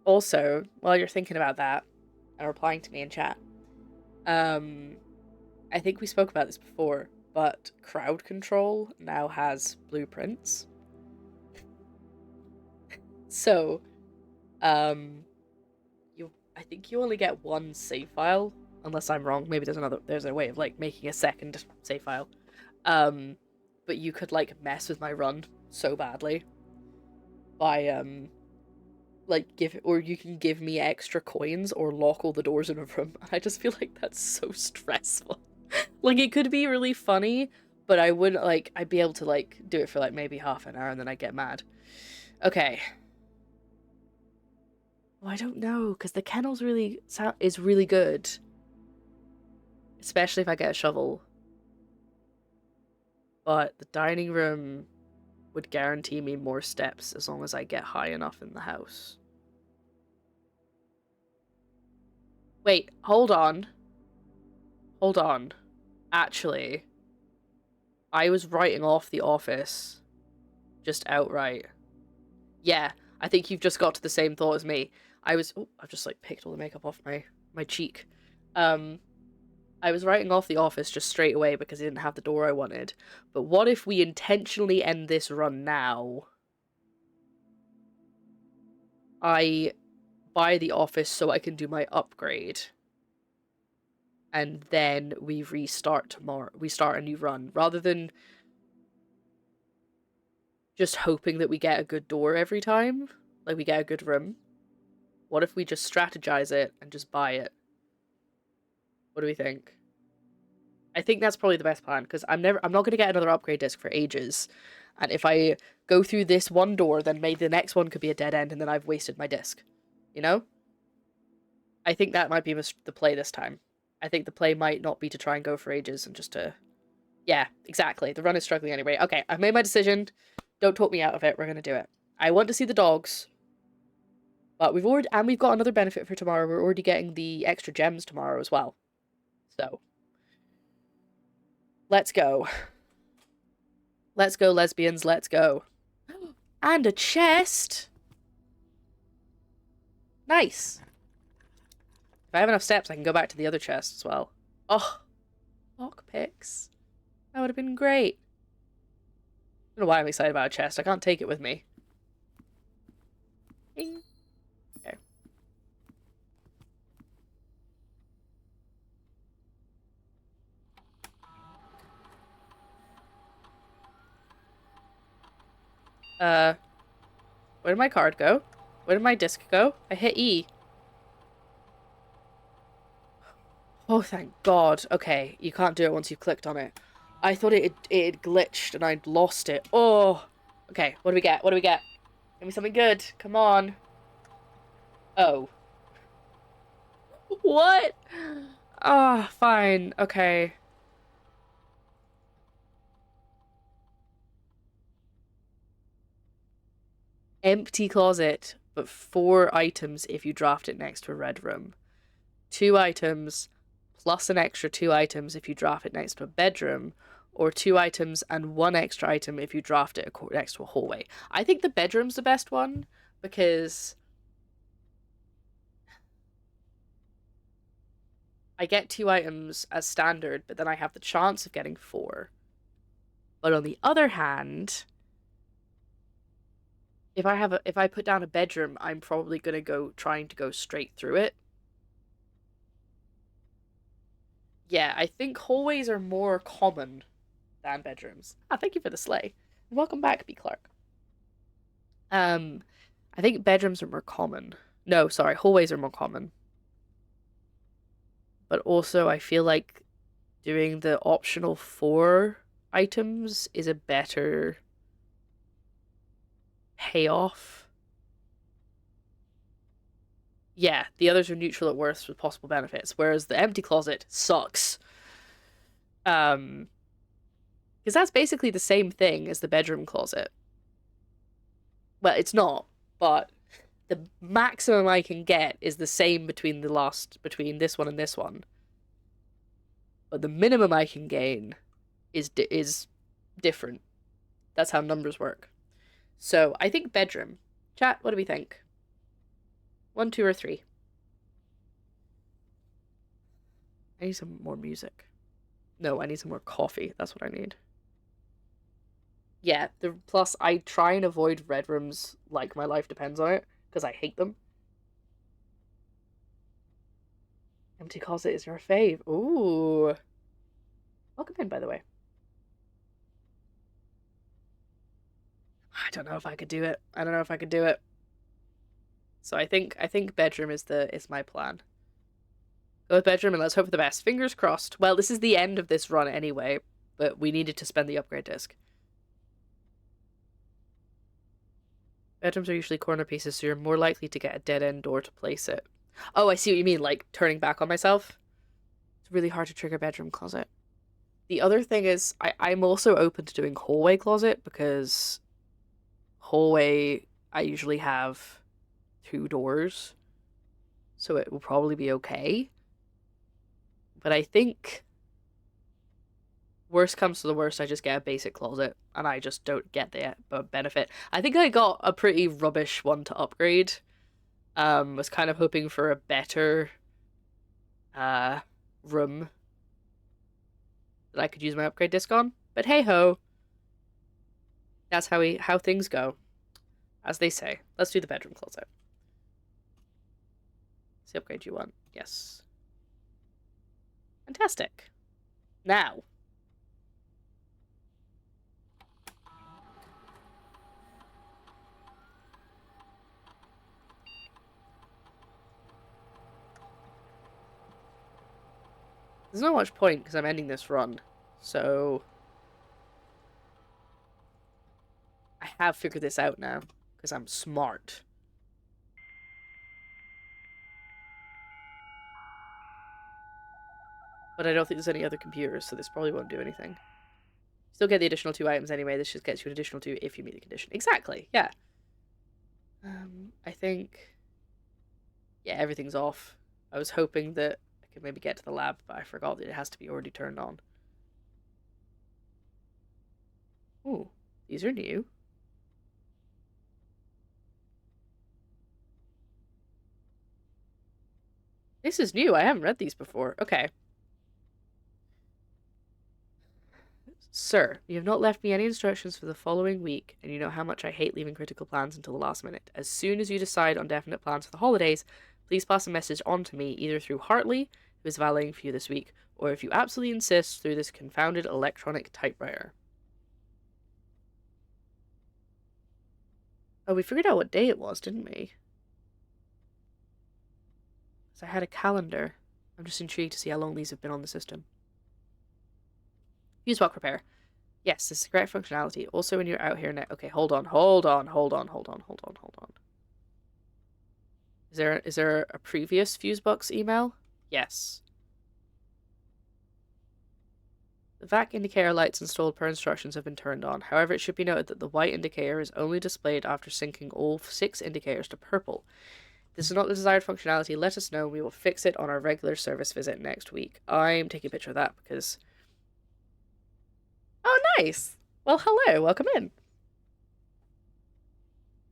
Also, while you're thinking about that and replying to me in chat, I think we spoke about this before, but crowd control now has blueprints. So, I think you only get one save file, unless I'm wrong. Maybe there's a way of like making a second save file. But you could like mess with my run so badly by like you can give me extra coins or lock all the doors in a room. And I just feel like that's so stressful. Like it could be really funny, but I wouldn't like I'd be able to like do it for like maybe half an hour and then I'd get mad. Okay. Well, I don't know, because the kennel's is really good. Especially if I get a shovel. But the dining room would guarantee me more steps as long as I get high enough in the house. Wait, hold on. Hold on. Actually, I was writing off the office just outright. Yeah, I think you've just got to the same thought as me. I've just like picked all the makeup off my cheek. I was writing off the office just straight away because it didn't have the door I wanted. But what if we intentionally end this run now? I buy the office so I can do my upgrade. And then we restart tomorrow. We start a new run. Rather than just hoping that we get a good door every time. Like we get a good room. What if we just strategize it and just buy it? What do we think? I think that's probably the best plan, because I'm not going to get another upgrade disc for ages. And if I go through this one door, then maybe the next one could be a dead end and then I've wasted my disc. You know? I think that might be the play this time. I think the play might not be to try and go for ages and just to... Yeah, exactly. The run is struggling anyway. Okay, I've made my decision. Don't talk me out of it. We're going to do it. I want to see the dogs. But we've got another benefit for tomorrow. We're already getting the extra gems tomorrow as well. So... let's go. Let's go, lesbians. Let's go. And a chest! Nice. If I have enough steps, I can go back to the other chest as well. Oh, lockpicks. That would have been great. I don't know why I'm excited about a chest. I can't take it with me. Okay. Where did my card go? Where did my disc go? I hit E. Oh, thank God. Okay, you can't do it once you've clicked on it. I thought it had glitched and I'd lost it. Oh. Okay, what do we get? What do we get? Give me something good. Come on. Oh. What? Ah, oh, fine. Okay. Empty closet, but 4 items if you draft it next to a red room. 2 items plus an extra 2 items if you draft it next to a bedroom, or 2 items and 1 extra item if you draft it next to a hallway. I think the bedroom's the best one because I get 2 items as standard, but then I have the chance of getting 4. But on the other hand, if I put down a bedroom, I'm probably trying to go straight through it. Yeah, I think hallways are more common than bedrooms. Ah, thank you for the sleigh. Welcome back, B. Clark. I think bedrooms are more common. No, sorry, hallways are more common. But also, I feel like doing the optional 4 items is a better payoff. Yeah, the others are neutral at worst with possible benefits, whereas the empty closet sucks. Because that's basically the same thing as the bedroom closet. Well, it's not, but the maximum I can get is the same between this one and this one. But the minimum I can gain is different. That's how numbers work. So I think bedroom. Chat, what do we think? 1, 2, or 3? I need some more music. No, I need some more coffee. That's what I need. Yeah, plus I try and avoid red rooms like my life depends on it, because I hate them. Empty closet is your fave. Ooh. Welcome in, by the way. I don't know if I could do it. I don't know if I could do it. So I think bedroom is my plan. Go with bedroom and let's hope for the best. Fingers crossed. Well, this is the end of this run anyway, but we needed to spend the upgrade disc. Bedrooms are usually corner pieces, so you're more likely to get a dead-end door to place it. Oh, I see what you mean, like turning back on myself. It's really hard to trigger bedroom closet. The other thing is, I'm also open to doing hallway closet, because hallway, I usually have 2 doors, so it will probably be okay. But I think worst comes to the worst, I just get a basic closet, and I just don't get the benefit. I think I got a pretty rubbish one to upgrade. Was kind of hoping for a better room that I could use my upgrade disc on. But hey ho. That's how things go. As they say. Let's do the bedroom closet. What's the upgrade you want? Yes. Fantastic. Now. There's not much point because I'm ending this run. So I have figured this out now because I'm smart. But I don't think there's any other computers, so this probably won't do anything. Still get the additional 2 items anyway. This just gets you an additional 2 if you meet the condition. Exactly, yeah. I think... Yeah, everything's off. I was hoping that I could maybe get to the lab, but I forgot that it has to be already turned on. Ooh, these are new. This is new. I haven't read these before. Okay. Sir, you have not left me any instructions for the following week, and you know how much I hate leaving critical plans until the last minute. As soon as you decide on definite plans for the holidays, please pass a message on to me, either through Hartley, who is valeting for you this week, or if you absolutely insist, through this confounded electronic typewriter. Oh, we figured out what day it was, didn't we? Because I had a calendar. I'm just intrigued to see how long these have been on the system. Use block repair. Yes, this is correct functionality. Also, when you're out here now. Okay, hold on. Is there a previous Fusebox email? Yes. The VAC indicator lights installed per instructions have been turned on. However, it should be noted that the white indicator is only displayed after syncing all 6 indicators to purple. If this is not the desired functionality, let us know. We will fix it on our regular service visit next week. I'm taking a picture of that because... Oh, nice! Well, hello, welcome in.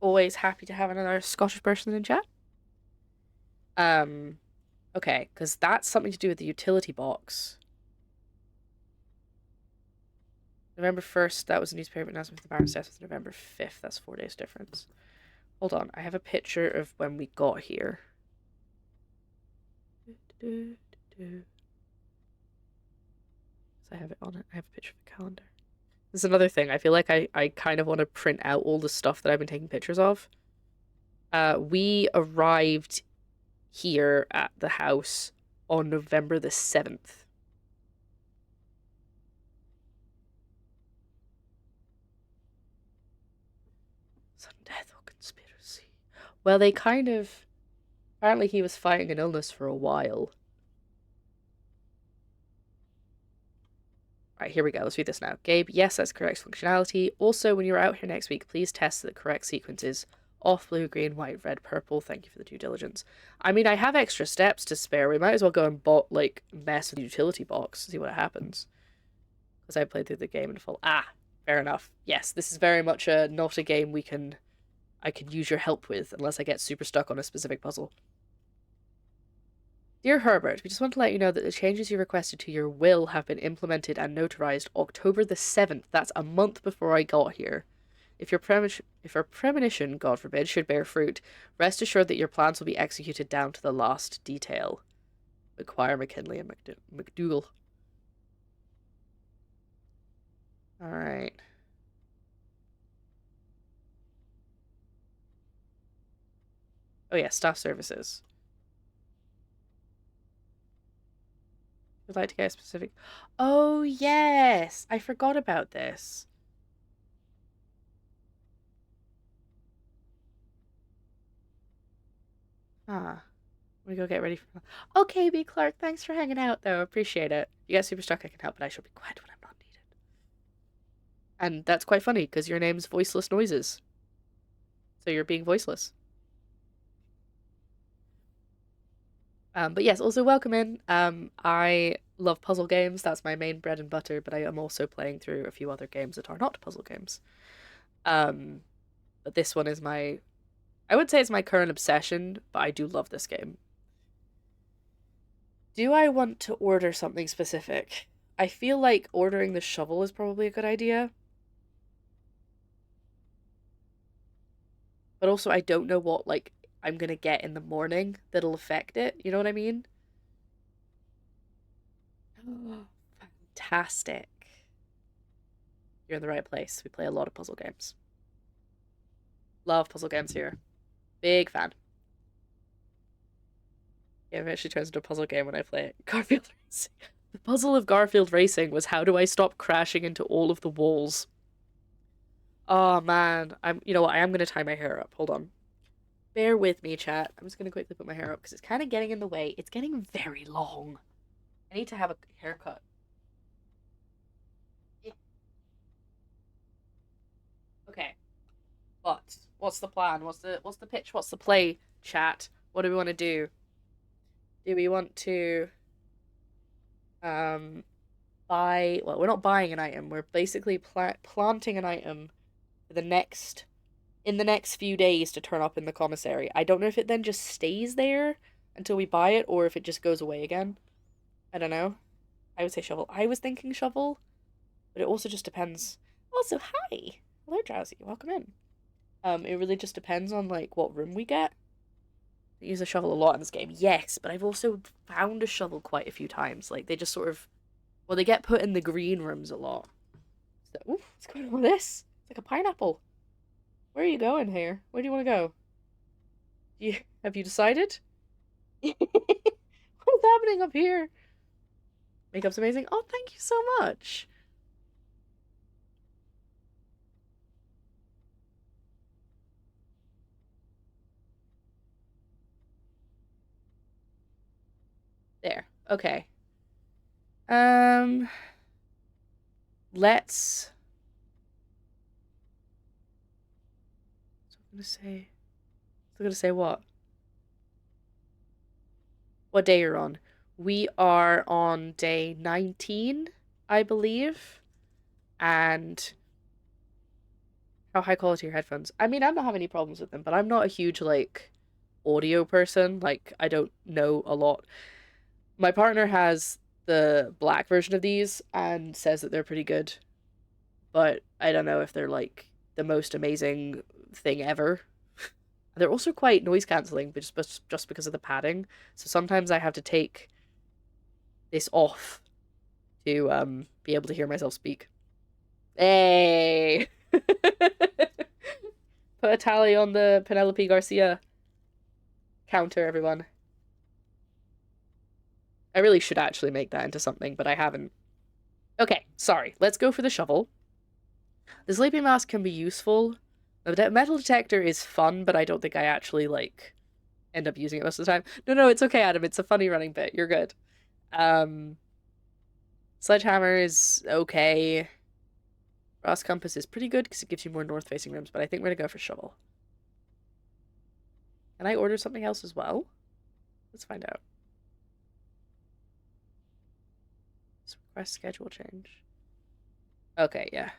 Always happy to have another Scottish person in chat. Okay, because that's something to do with the utility box. November 1st, that was a newspaper announcement for the Baron's death. November 5th, that's 4 days difference. Hold on, I have a picture of when we got here. So I have it on it. I have a picture of the calendar. This is another thing. I feel like I kind of want to print out all the stuff that I've been taking pictures of. We arrived here at the house on November the 7th. Sudden death or conspiracy? Well, they kind of... Apparently he was fighting an illness for a while. Right, here we go. Let's read this now. Gabe, yes, that's correct functionality. Also, when you're out here next week, please test that the correct sequences Off, blue, green, white, red, purple. Thank you for the due diligence. I mean, I have extra steps to spare. We might as well go and mess with the utility box, see what happens. Because I played through the game in full. Ah, fair enough. Yes, this is very much not a game I can use your help with unless I get super stuck on a specific puzzle. Dear Herbert, we just want to let you know that the changes you requested to your will have been implemented and notarized October the 7th. That's a month before I got here. If your premonition, God forbid, should bear fruit, rest assured that your plans will be executed down to the last detail. McQuire, McKinley, and McDougal. Alright. Oh yeah, staff services. Would like to get a specific... Oh yes! I forgot about this. Huh. We go get ready for... Okay, B. Clark, thanks for hanging out, though. Appreciate it. If you get super stuck, I can help, but I shall be quiet when I'm not needed. And that's quite funny, because your name's Voiceless Noises. So you're being voiceless. But yes, also welcome in. I love puzzle games. That's my main bread and butter, but I am also playing through a few other games that are not puzzle games. But this one is I would say it's my current obsession, but I do love this game. Do I want to order something specific? I feel like ordering the shovel is probably a good idea. But also I don't know what, like, I'm gonna get in the morning that'll affect it. You know what I mean? Fantastic. You're in the right place. We play a lot of puzzle games. Love puzzle games here. Big fan. Yeah, it actually turns into a puzzle game when I play it. Garfield Racing. The puzzle of Garfield Racing was how do I stop crashing into all of the walls? Oh man, you know what? I am gonna tie my hair up. Hold on. Bear with me, chat. I'm just gonna quickly put my hair up because it's kind of getting in the way. It's getting very long. I need to have a haircut. Okay. But what's the plan? What's the pitch? What's the play, chat? What do we want to do? Do we want to buy, well, we're not buying an item. We're basically planting an item for in the next few days to turn up in the commissary. I don't know if it then just stays there until we buy it or if it just goes away again. I don't know. I would say shovel. I was thinking shovel, but it also just depends. Also, hi. Hello, Drowsy. Welcome in. It really just depends on like what room we get. I use a shovel a lot in this game, yes, but I've also found a shovel quite a few times. Like they just sort of, well, they get put in the green rooms a lot. So, ooh, what's going on with this? It's like a pineapple. Where are you going here? Where do you want to go? Have you decided? What's happening up here? Makeup's amazing. Oh, thank you so much. There. Okay. Let's. I'm gonna say. I'm gonna say what? What day you're on? We are on day 19, I believe. And how high quality are your headphones? I mean, I don't have any problems with them, but I'm not a huge like audio person. Like, I don't know a lot. My partner has the black version of these and says that they're pretty good, but I don't know if they're like the most amazing thing ever. They're also quite noise cancelling, but just because of the padding. So sometimes I have to take this off to be able to hear myself speak. Hey. Put a tally on the Penelope Garcia counter, everyone. I really should actually make that into something, but I haven't. Okay, sorry. Let's go for the shovel. The sleeping mask can be useful. The metal detector is fun, but I don't think I actually, like, end up using it most of the time. No, it's okay, Adam. It's a funny running bit. You're good. Sledgehammer is okay. Brass compass is pretty good because it gives you more north-facing rooms, but I think we're gonna go for shovel. Can I order something else as well? Let's find out. Let's request schedule change. Okay, yeah.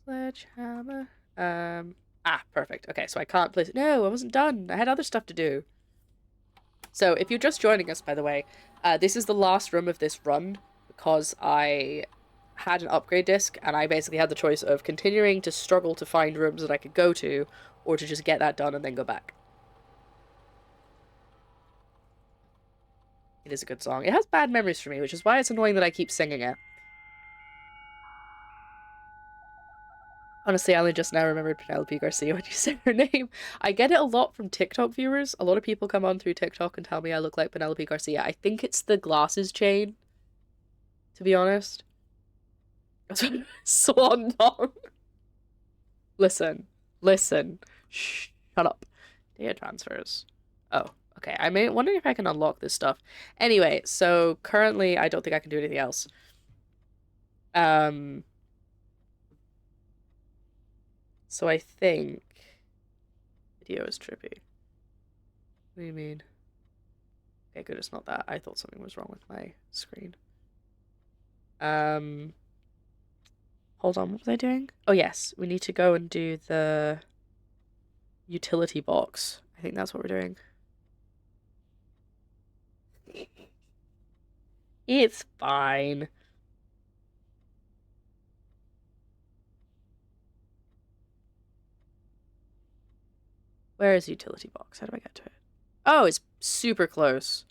Sledgehammer. Perfect. Okay, so I can't place it. No, I wasn't done. I had other stuff to do. So if you're just joining us, by the way, this is the last room of this run because I had an upgrade disc and I basically had the choice of continuing to struggle to find rooms that I could go to or to just get that done and then go back. It is a good song. It has bad memories for me, which is why it's annoying that I keep singing it. Honestly, I only just now remembered Penelope Garcia when you said her name. I get it a lot from TikTok viewers. A lot of people come on through TikTok and tell me I look like Penelope Garcia. I think it's the glasses chain, to be honest. Swan dong. Listen. Shh, shut up. Data transfers. Oh, okay. I'm wondering if I can unlock this stuff. Anyway, so currently I don't think I can do anything else. So I think video is trippy. What do you mean? Okay, good, it's not that. I thought something was wrong with my screen. Hold on, what was I doing? Oh yes, we need to go and do the utility box. I think that's what we're doing. It's fine. Where is utility box? How do I get to it? Oh, it's super close.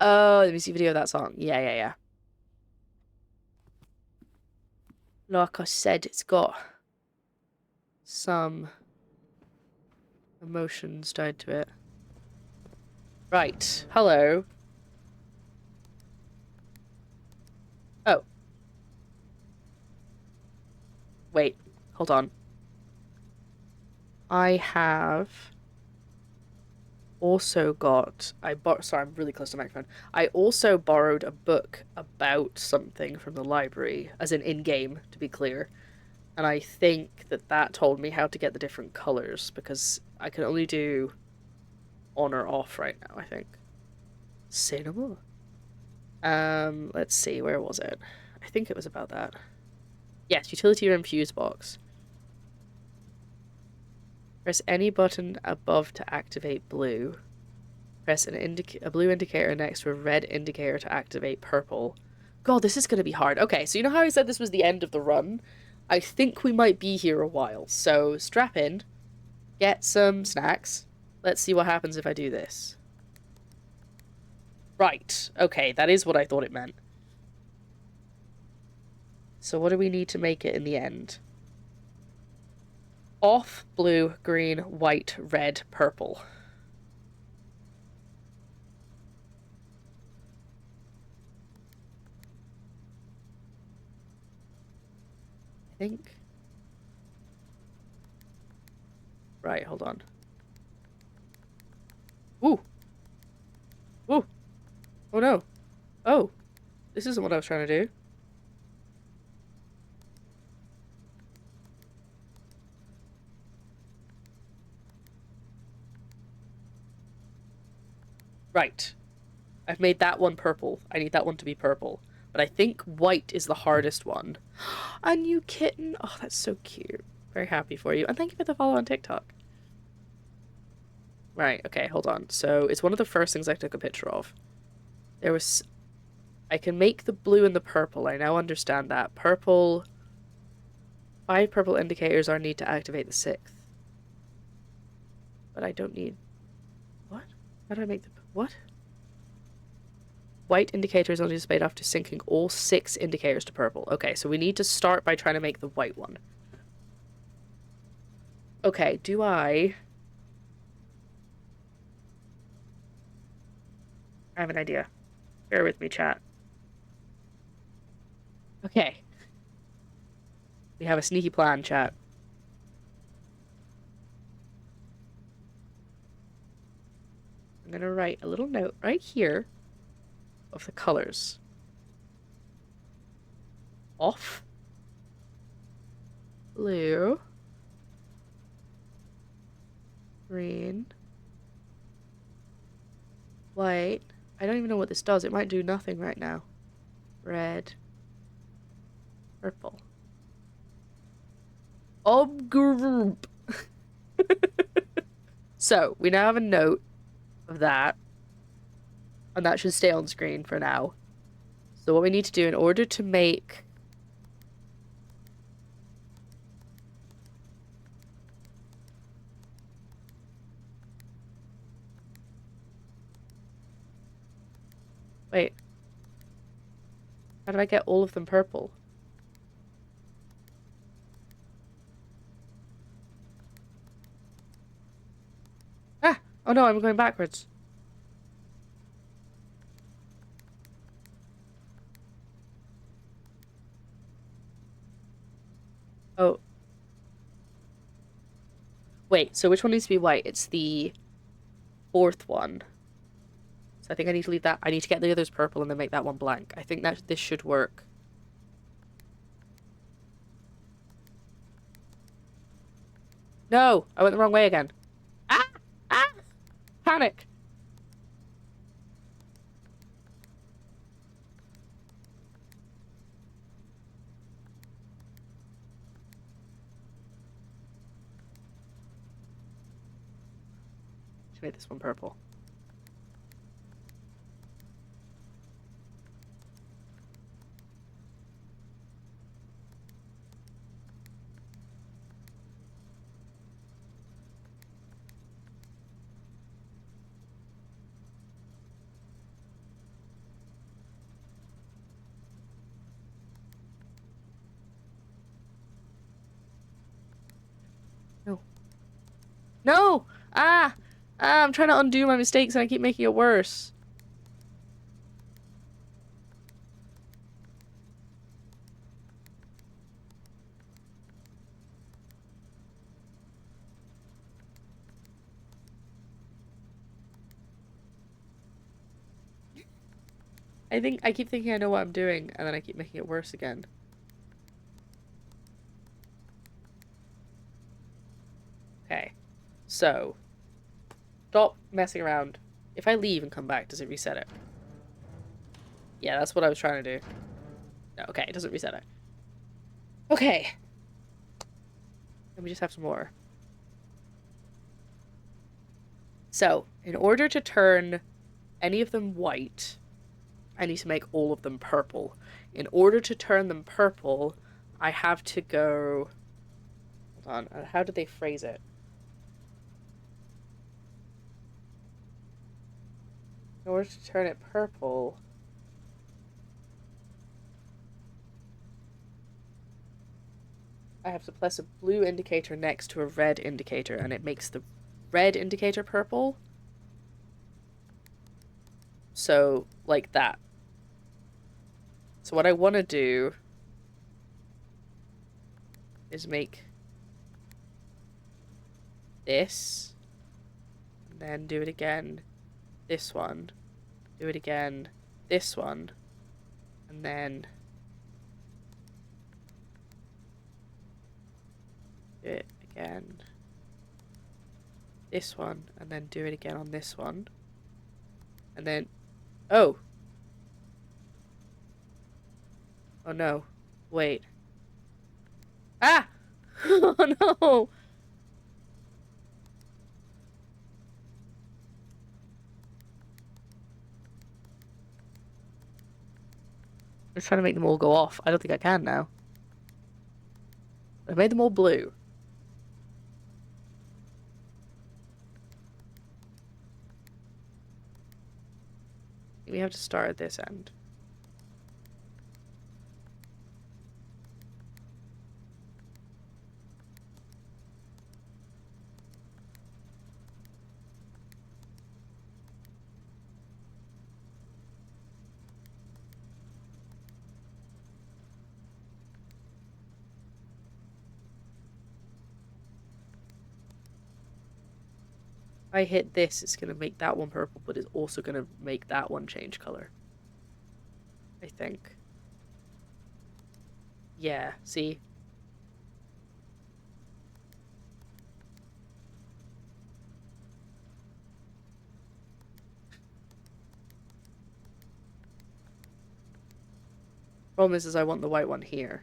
Oh, let me see video of that song. Yeah. Like I said, it's got some emotions tied to it. Right. Hello. Oh. Wait. Hold on. I have also got... Sorry, I'm really close to the microphone. I also borrowed a book about something from the library, as in-game, to be clear. And I think that told me how to get the different colors, because I can only do on or off right now, I think. Cinema? Let's see, where was it? I think it was about that. Yes, utility room fuse box. Press any button above to activate blue. Press a blue indicator next to a red indicator to activate purple. God, this is going to be hard. Okay, so you know how I said this was the end of the run? I think we might be here a while. So strap in, get some snacks. Let's see what happens if I do this. Right, okay, that is what I thought it meant. So what do we need to make it in the end? Off, blue, green, white, red, purple. I think. Right, hold on. Ooh. Ooh. Oh no. Oh. This isn't what I was trying to do. Right. I've made that one purple. I need that one to be purple. But I think white is the hardest one. A new kitten. Oh, that's so cute. Very happy for you. And thank you for the follow on TikTok. Right, okay, hold on. So it's one of the first things I took a picture of. There was... I can make the blue and the purple. I now understand that. Purple... 5 purple indicators are needed to activate the 6th. But I don't need... What? How do I make the... What? White indicator is only displayed after syncing all 6 indicators to purple. Okay, so we need to start by trying to make the white one. Okay, do I have an idea. Bear with me, chat. Okay. We have a sneaky plan, chat. I'm gonna write a little note right here of the colors. Off. Blue. green, white. I don't even know what this does. It might do nothing right now. Red, purple. Group. So, we now have a note of that. And that should stay on screen for now. So what we need to do in order to make... Wait. How do I get all of them purple? Ah! Oh no, I'm going backwards. Oh. Wait, so which one needs to be white? It's the fourth one. So I think I need to leave that. I need to get the others purple and then make that one blank. I think that this should work. No! I went the wrong way again. Ah! Ah! Panic! To make this one purple. No. No! Ah! Ah, I'm trying to undo my mistakes and I keep making it worse. I keep thinking I know what I'm doing, and then I keep making it worse again. Okay. So, stop messing around. If I leave and come back, does it reset it? Yeah, that's what I was trying to do. No, okay, it doesn't reset it. Okay. Let me just have some more. So, in order to turn any of them white, I need to make all of them purple. In order to turn them purple, I have to go... Hold on, how did they phrase it? In order to turn it purple... I have to place a blue indicator next to a red indicator, and it makes the red indicator purple. So, like that. So what I want to do is make this, and then do it again, this one, do it again, this one, and then do it again, this one, and then do it again on this one, and then, oh no, wait, ah, oh no, I'm trying to make them all go off. I don't think I can now. I made them all blue. We have to start at this end. If I hit this, it's going to make that one purple, but it's also going to make that one change color. I think. Yeah, see? Problem is I want the white one here.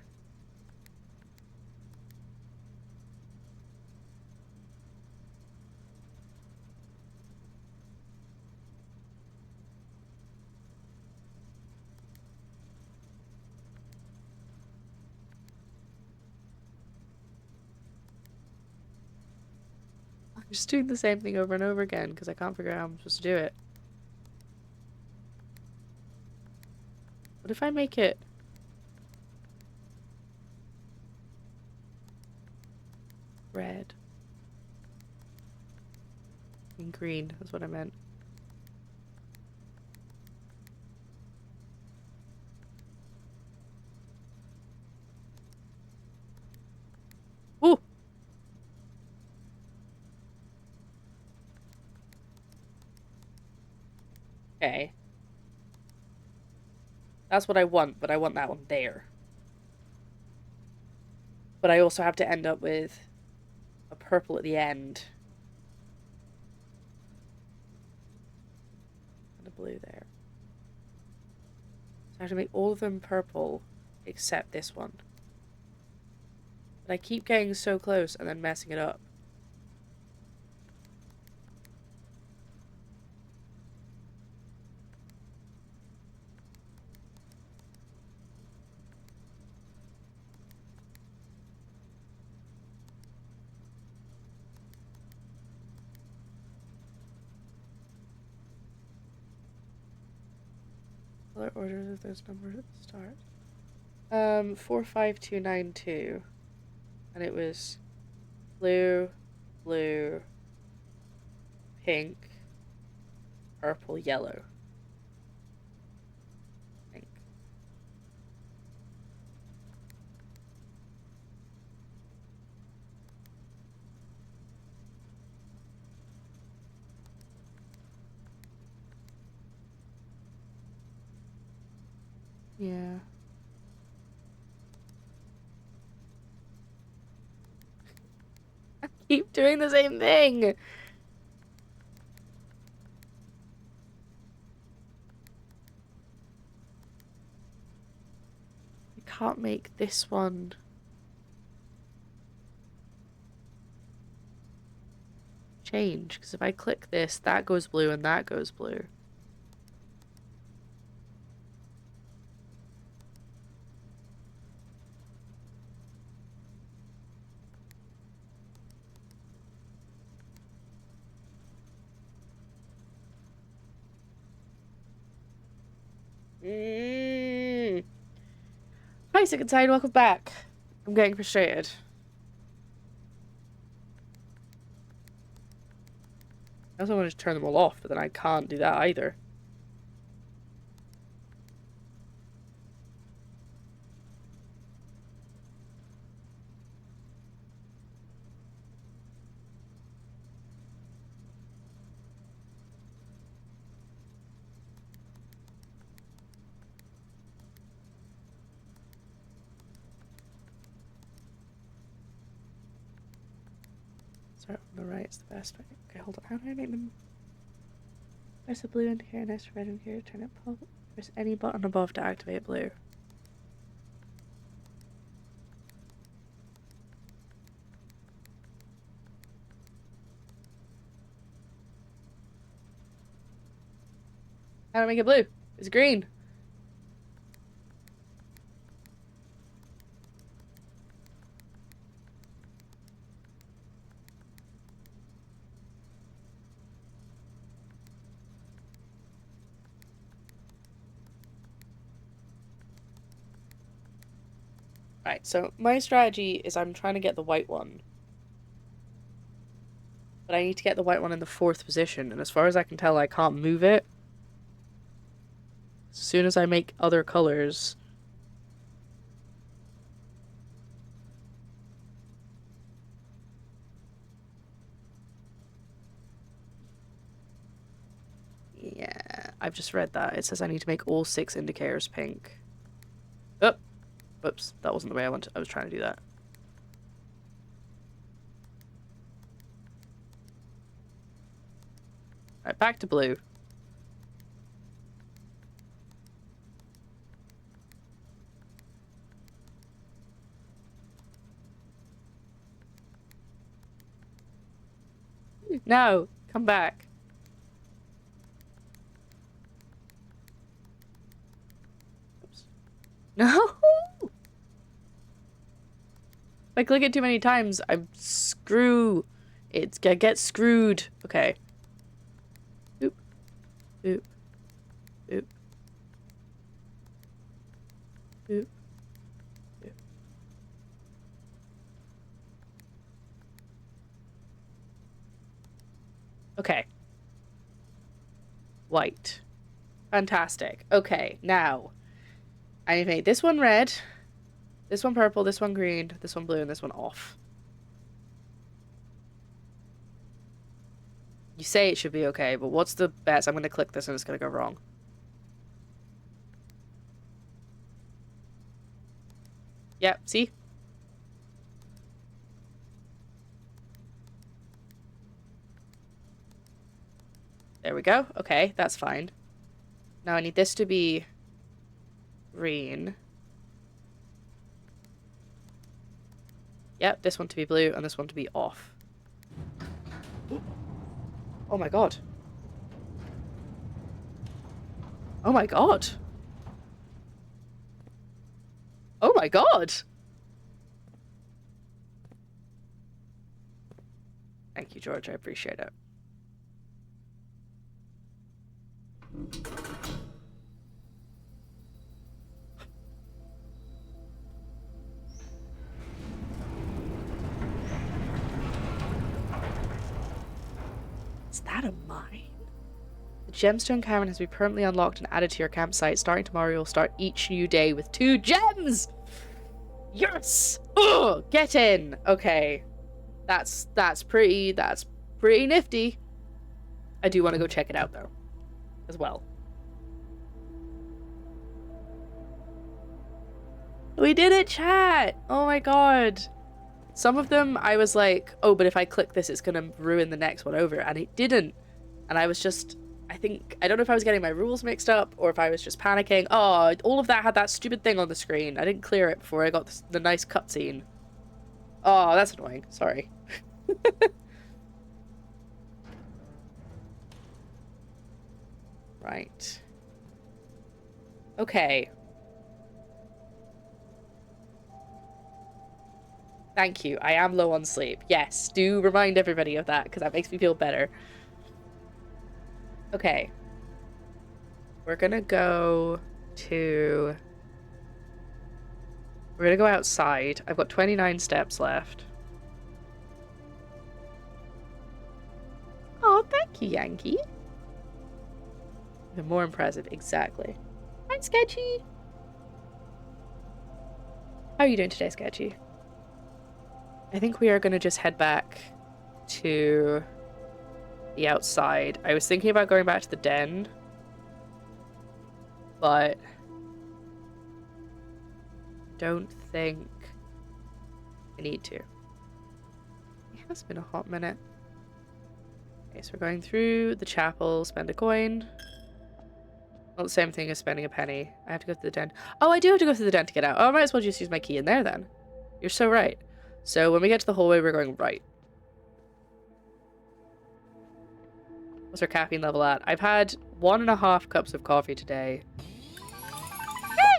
I'm just doing the same thing over and over again because I can't figure out how I'm supposed to do it. What if I make it red? And green, that's what I meant. Ooh! Okay. That's what I want, but I want that one there. But I also have to end up with a purple at the end. And a blue there. So I have to make all of them purple, except this one. But I keep getting so close and then messing it up. Color orders of those numbers at the start. 45292. And it was blue, blue, pink, purple, yellow. Pink. Yeah. I keep doing the same thing! I can't make this one change, because if I click this, that goes blue and that goes blue. Hi, Sick and Tired, welcome back. I'm getting frustrated. I also want to turn them all off, but then I can't do that either. Start on the right is the best way. Okay, hold on. How do I make them? Press the blue in here and press red in here. Turn it purple. Press any button above to activate blue. How do I make it blue? It's green. Right, so my strategy is I'm trying to get the white one. But I need to get the white one in the 4th position, and as far as I can tell, I can't move it. As soon as I make other colors... Yeah, I've just read that. It says I need to make all 6 indicators pink. Oh! Whoops, that wasn't the way I was trying to do that. Alright, back to blue. No, come back. Oops. No! If I click it too many times, I'm screw. I get screwed. Okay. Oop. Oop. Oop. Oop. Oop. Okay. White. Fantastic. Okay, now I need to make this one red, this one purple, this one green, this one blue, and this one off. You say it should be okay, but what's the best? I'm gonna click this and it's gonna go wrong. Yep, see? There we go. Okay, that's fine. Now I need this to be green. Yep, this one to be blue and this one to be off. Oh my god. Oh my god. Oh my god. Thank you, George. I appreciate it. Is that a mine? The gemstone cavern has been permanently unlocked and added to your campsite. Starting tomorrow, you'll start each new day with 2 gems! Yes! Ugh! Get in! Okay. That's pretty nifty. I do want to go check it out, though. As well. We did it, chat! Oh my god. Some of them, I was like, oh, but if I click this, it's gonna ruin the next one over. And it didn't. And I was just, I don't know if I was getting my rules mixed up or if I was just panicking. Oh, all of that had that stupid thing on the screen. I didn't clear it before I got the nice cutscene. Oh, that's annoying. Sorry. Right. Okay. Thank you. I am low on sleep. Yes, do remind everybody of that because that makes me feel better. Okay. We're gonna go to... We're gonna go outside. I've got 29 steps left. Oh, thank you, Yankee. Even more impressive. Exactly. Hi, Sketchy. How are you doing today, Sketchy? I think we are gonna just head back to the outside. I was thinking about going back to the den, but don't think I need to. It has been a hot minute. Okay, so we're going through the chapel, spend a coin. Not the same thing as spending a penny. I have to go to the den. Oh, I do have to go to the den to get out. Oh, I might as well just use my key in there then. You're so right. So when we get to the hallway, we're going right. What's our caffeine level at? I've had 1.5 cups of coffee today.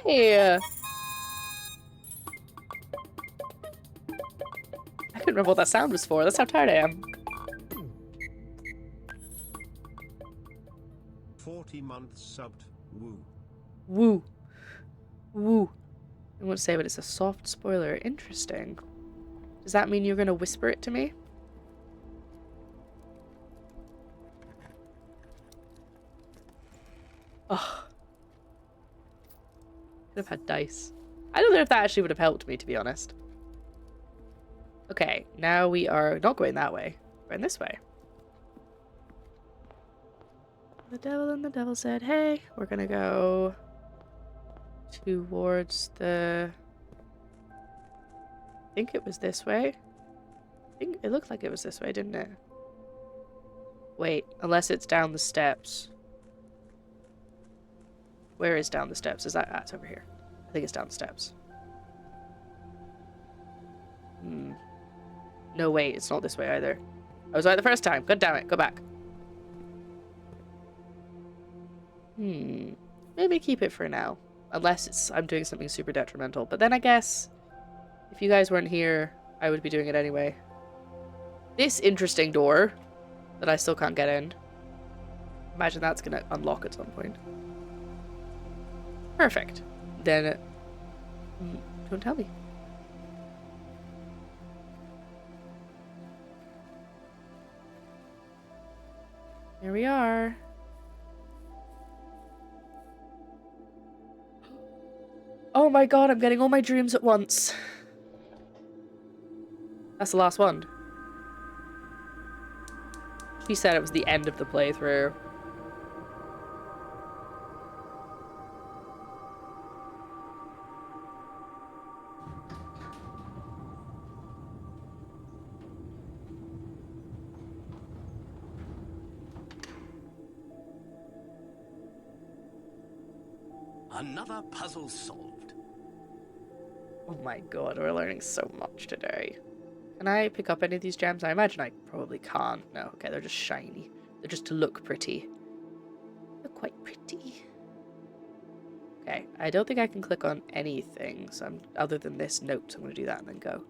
Hey! I couldn't remember what that sound was for. That's how tired I am. 40 months subbed. Woo. Woo. Woo. I won't say, but it's a soft spoiler. Interesting. Does that mean you're gonna whisper it to me? Oh. Could have had dice. I don't know if that actually would have helped me, to be honest. Okay, now we are not going that way. We're going this way. The devil and the devil said, hey, we're gonna go towards the... I think it was this way. I think it looked like it was this way, didn't it? Wait, unless it's down the steps. Where is down the steps? Is that... Ah, it's over here. I think it's down the steps. No, wait, it's not this way either. I was right the first time. God damn it. Go back. Maybe keep it for now. Unless I'm doing something super detrimental. But then I guess if you guys weren't here, I would be doing it anyway. This interesting door that I still can't get in. Imagine that's going to unlock at some point. Perfect. Then, don't tell me. Here we are. Oh my god, I'm getting all my dreams at once. That's the last one. She said it was the end of the playthrough. Another puzzle solved. Oh my god, we're learning so much today. Can I pick up any of these gems? I imagine I probably can't. No, okay, they're just shiny. They're just to look pretty. They're quite pretty. Okay, I don't think I can click on anything, so other than this note, so I'm going to do that and then go.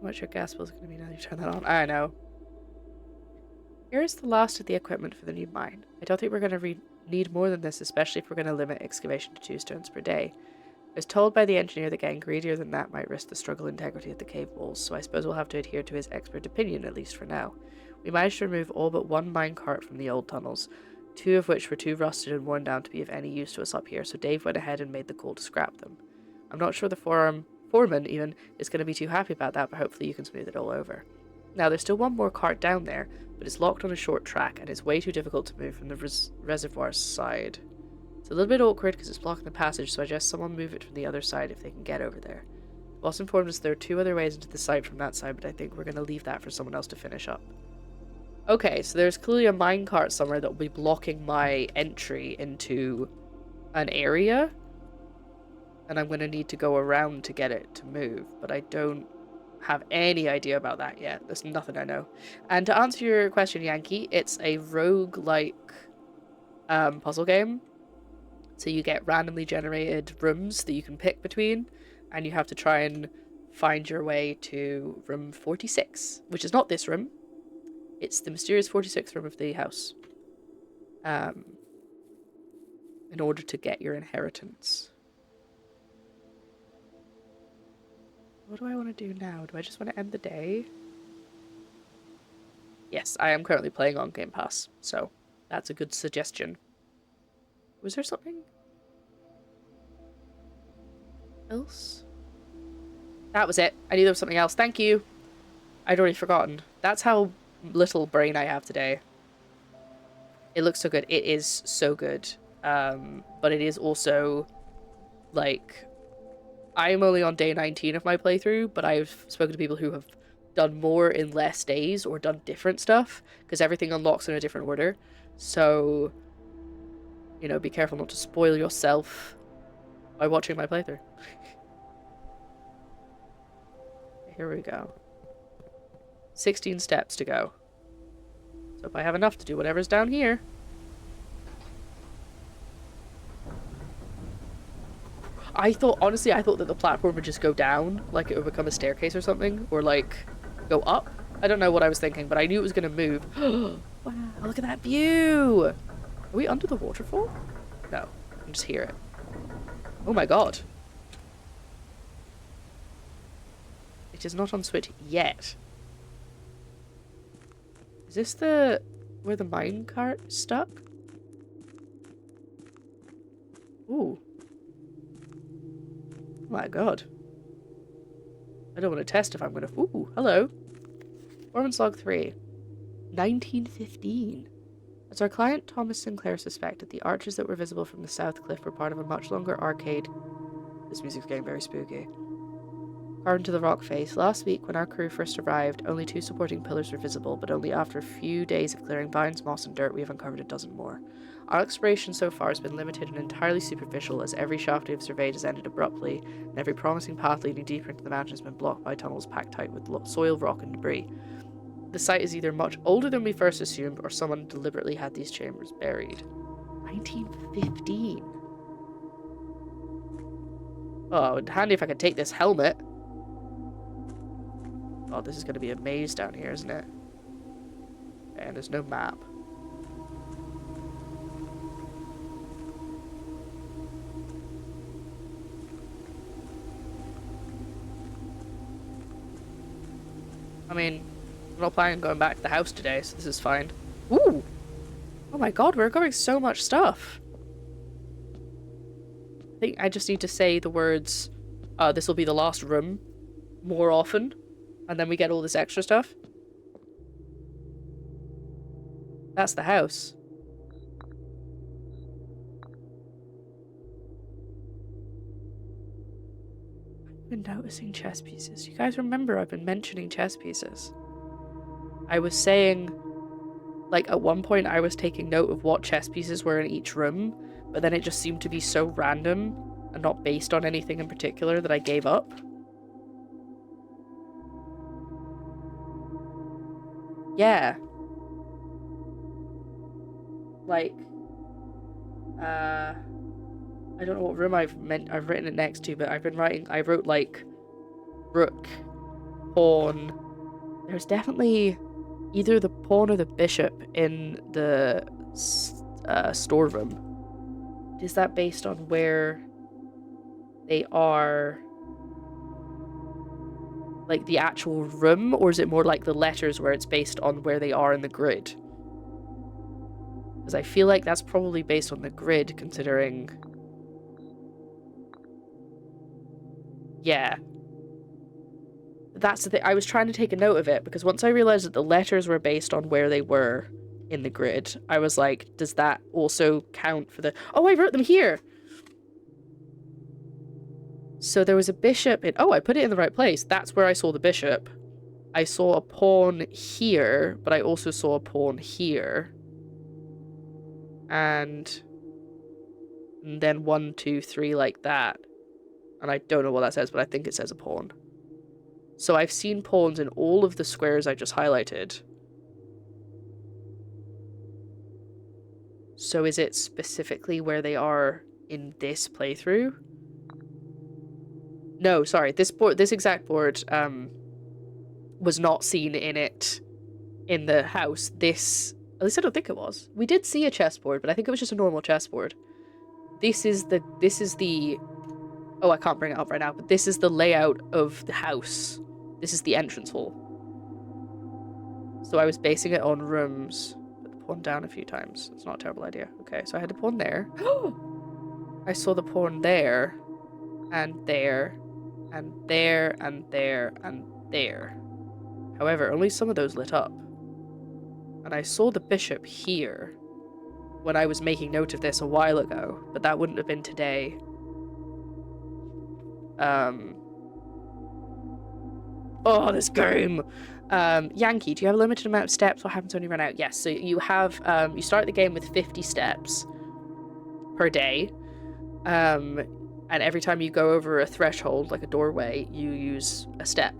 How much your gas bill is going to be now that you turn that on? I know. Here's the last of the equipment for the new mine. I don't think we're going to need more than this, especially if we're going to limit excavation to 2 stones per day. I was told by the engineer that getting greedier than that might risk the structural integrity of the cave walls, so I suppose we'll have to adhere to his expert opinion, at least for now. We managed to remove all but 1 minecart from the old tunnels, 2 of which were too rusted and worn down to be of any use to us up here, so Dave went ahead and made the call to scrap them. I'm not sure the foreman even is going to be too happy about that, but hopefully you can smooth it all over. Now, there's still 1 more cart down there, but it's locked on a short track, and it's way too difficult to move from the reservoir side. It's a little bit awkward because it's blocking the passage, so I suggest someone move it from the other side if they can get over there. The boss informed us there are 2 other ways into the site from that side, but I think we're going to leave that for someone else to finish up. Okay, so there's clearly a minecart somewhere that will be blocking my entry into an area, and I'm going to need to go around to get it to move, but I don't have any idea about that yet. There's nothing I know. And to answer your question, Yankee, it's a roguelike puzzle game. So you get randomly generated rooms that you can pick between, and you have to try and find your way to room 46, which is not this room. It's the mysterious 46th room of the house. In order to get your inheritance. What do I want to do now? Do I just want to end the day? Yes, I am currently playing on Game Pass, so that's a good suggestion. Was there something else? That was it. I knew there was something else. Thank you. I'd already forgotten. That's how little brain I have today. It looks so good. It is so good. But it is also, like, I'm only on day 19 of my playthrough, but I've spoken to people who have done more in less days or done different stuff, because everything unlocks in a different order. So, you know, be careful not to spoil yourself by watching my playthrough. Here we go. 16 steps to go. So if I have enough to do whatever's down here. Honestly, I thought that the platform would just go down, like it would become a staircase or something, or like go up. I don't know what I was thinking, but I knew it was going to move. Wow, look at that view! Are we under the waterfall? No, I can just hear it. Oh my god. It is not on Switch yet. Is this where the minecart is stuck? Ooh. Oh my god. I don't want to test if I'm gonna. Ooh, hello. Performance log 3. 1915. As our client Thomas Sinclair suspected, the arches that were visible from the south cliff were part of a much longer arcade. This music's getting very spooky. Carved into the rock face. Last week, when our crew first arrived, only 2 supporting pillars were visible, but only after a few days of clearing vines, moss, and dirt, we have uncovered a dozen more. Our exploration so far has been limited and entirely superficial, as every shaft we have surveyed has ended abruptly, and every promising path leading deeper into the mountain has been blocked by tunnels packed tight with soil, rock, and debris. the site is either much older than we first assumed, or someone deliberately had these chambers buried. 1915. Oh, it'd be handy if I could take this helmet. Oh, this is going to be a maze down here, isn't it? And there's no map. I mean, I'm not planning on going back to the house today, so this is fine. Ooh! Oh my god, we're covering so much stuff. I think I just need to say the words, this will be the last room, more often, and then we get all this extra stuff. That's the house. I've been noticing chess pieces. You guys remember I've been mentioning chess pieces. I was saying, like, at one point I was taking note of what chess pieces were in each room, but then it just seemed to be so random and not based on anything in particular that I gave up. Yeah. Like, I don't know what room I've written it next to, but I wrote like rook, pawn. There's definitely either the pawn or the bishop in the storeroom. Is that based on where they are, like the actual room, or is it more like the letters where it's based on where they are in the grid? Because I feel like that's probably based on the grid, considering... Yeah. That's the thing. I was trying to take a note of it, because once I realized that the letters were based on where they were in the grid, I was like, does that also count for the... Oh, I wrote them here! So there was a bishop in... Oh, I put it in the right place. That's where I saw the bishop. I saw a pawn here, but I also saw a pawn here. And then 1, 2, 3 like that. And I don't know what that says, but I think it says a pawn. So I've seen pawns in all of the squares I just highlighted. So is it specifically where they are in this playthrough? No, sorry. This exact board was not seen in the house. At least I don't think it was. We did see a chessboard, but I think it was just a normal chessboard. This is the oh, I can't bring it up right now, but this is the layout of the house. This is the entrance hall. So I was basing it on rooms. Put the pawn down a few times. It's not a terrible idea. Okay, so I had the pawn there. I saw the pawn there, and there, and there, and there, and there. However, only some of those lit up. And I saw the bishop here when I was making note of this a while ago, but that wouldn't have been today. Oh, this game! Yankee, do you have a limited amount of steps? What happens when you run out? Yes, so you have, you start the game with 50 steps per day. And every time you go over a threshold, like a doorway, you use a step.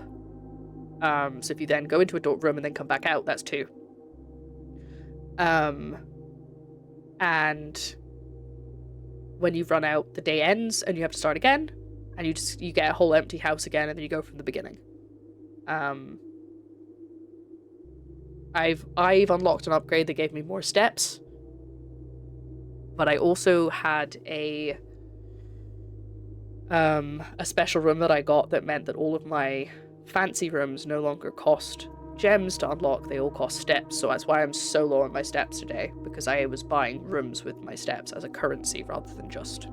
So if you then go into a room and then come back out, that's 2. And when you've run out, the day ends and you have to start again, and you get a whole empty house again, and then you go from the beginning. I've unlocked an upgrade that gave me more steps, but I also had a special room that I got that meant that all of my fancy rooms no longer cost gems to unlock, they all cost steps, so that's why I'm so low on my steps today, because I was buying rooms with my steps as a currency rather than just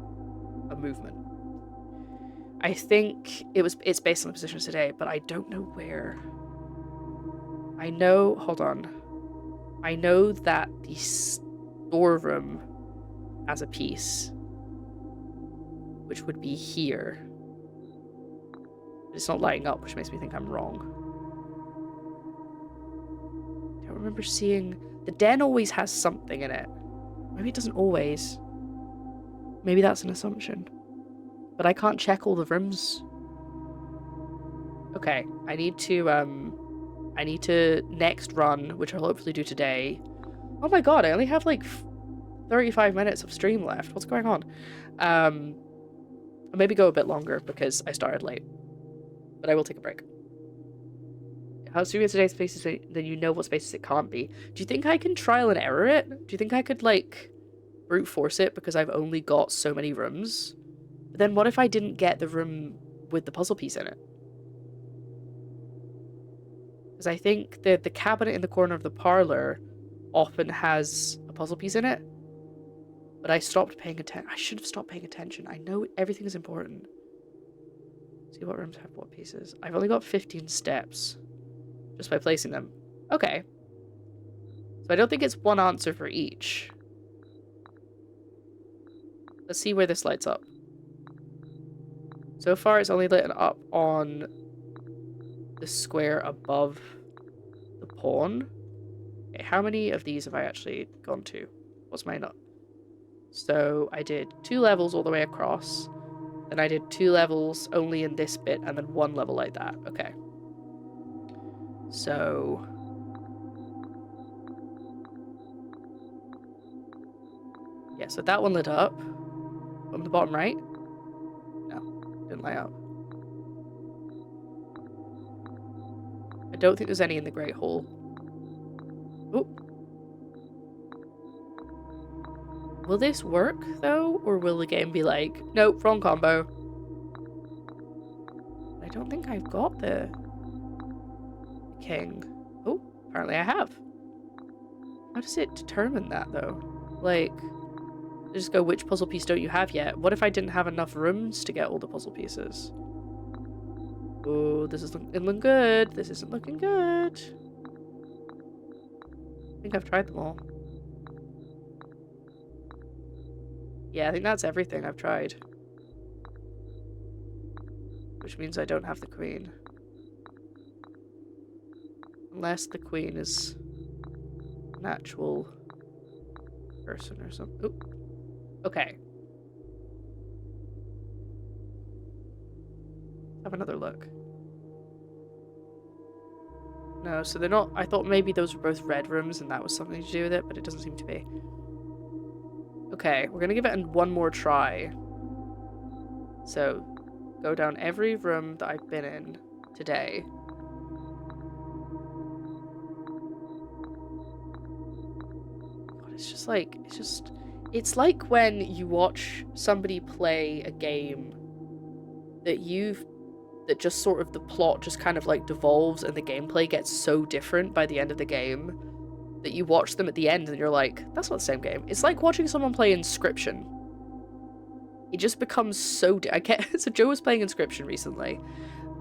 a movement. I think it's based on the positions today, but I don't know where. I know, hold on. I know that the storeroom has a piece, which would be here. It's not lighting up, which makes me think I'm wrong. I don't remember seeing... The den always has something in it. Maybe it doesn't always. Maybe that's an assumption. But I can't check all the rooms. Okay, I need to I need to next run, which I'll hopefully do today. Oh my god, I only have like 35 minutes of stream left. What's going on? I'll maybe go a bit longer because I started late. But I will take a break. How serious today's spaces then you know what spaces it can't be. Do you think I can trial and error it? Do you think I could like brute force it because I've only got so many rooms? But then what if I didn't get the room with the puzzle piece in it? Because I think that the cabinet in the corner of the parlor often has a puzzle piece in it. But I stopped paying attention. I should have stopped paying attention. I know everything is important. See what rooms have what pieces. I've only got 15 steps. Just by placing them. Okay. So I don't think it's one answer for each. Let's see where this lights up. So far it's only lit up on the square above the pawn. Okay, how many of these have I actually gone to? What's mine up? So I did 2 levels all the way across. Then I did 2 levels only in this bit, and then 1 level like that. Okay. So... yeah, so that one lit up. On the bottom right? No, didn't light up. I don't think there's any in the Great Hall. Oh. Will this work, though? Or will the game be like, nope, wrong combo? I don't think I've got the king. Oh, apparently I have. How does it determine that, though? Like, just go, which puzzle piece don't you have yet? What if I didn't have enough rooms to get all the puzzle pieces? Oh, this isn't looking good. This isn't looking good. I think I've tried them all. Yeah, I think that's everything I've tried. Which means I don't have the queen. Unless the queen is an actual person or something. Oop. Okay. Let's have another look. No, so they're not... I thought maybe those were both red rooms and that was something to do with it, but it doesn't seem to be. Okay, we're gonna give it one more try. So, go down every room that I've been in today. God, it's just like... It's like when you watch somebody play a game that just sort of the plot just kind of like devolves and the gameplay gets so different by the end of the game that you watch them at the end and you're like, that's not the same game. It's like watching someone play Inscription. It just becomes so... So Joe was playing Inscription recently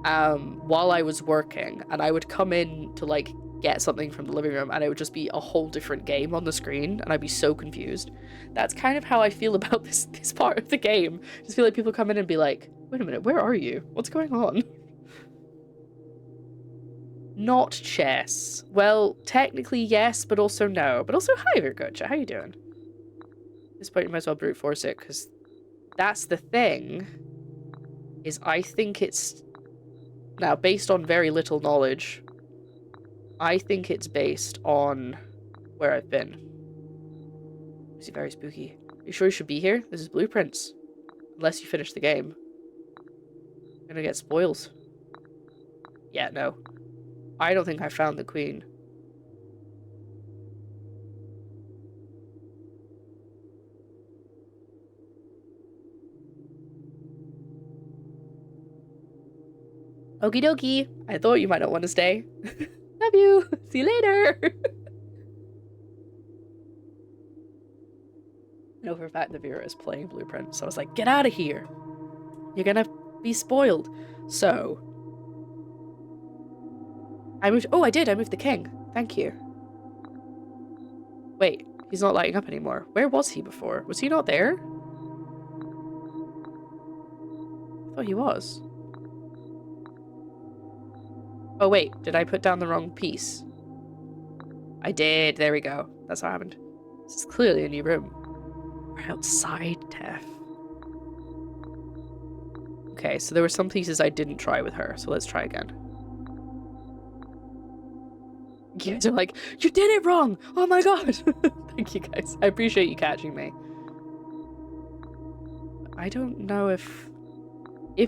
while I was working, and I would come in to like get something from the living room and it would just be a whole different game on the screen and I'd be so confused. That's kind of how I feel about this part of the game. I just feel like people come in and be like, wait a minute, where are you? What's going on? Not chess. Well, technically yes, but also no. But also, hi Virgocha, how you doing? At this point you might as well brute force it, because that's the thing, is I think it's... Now, based on very little knowledge, I think it's based on where I've been. Is it very spooky? Are you sure you should be here? This is blueprints. Unless you finish the game. I'm gonna get spoils. Yeah, no. I don't think I found the queen. Okie dokie. I thought you might not want to stay. Love you. See you later. I know for a fact the viewer is playing Blueprint, so I was like, get out of here. You're gonna be spoiled. So... I moved... Oh, I did. I moved the king. Thank you. Wait. He's not lighting up anymore. Where was he before? Was he not there? I thought he was. Oh, wait. Did I put down the wrong piece? I did. There we go. That's what happened. This is clearly a new room. We're outside, Tef. Okay, so there were some pieces I didn't try with her, so let's try again. You guys are like, you did it wrong! Oh my god! Thank you guys. I appreciate you catching me. I don't know if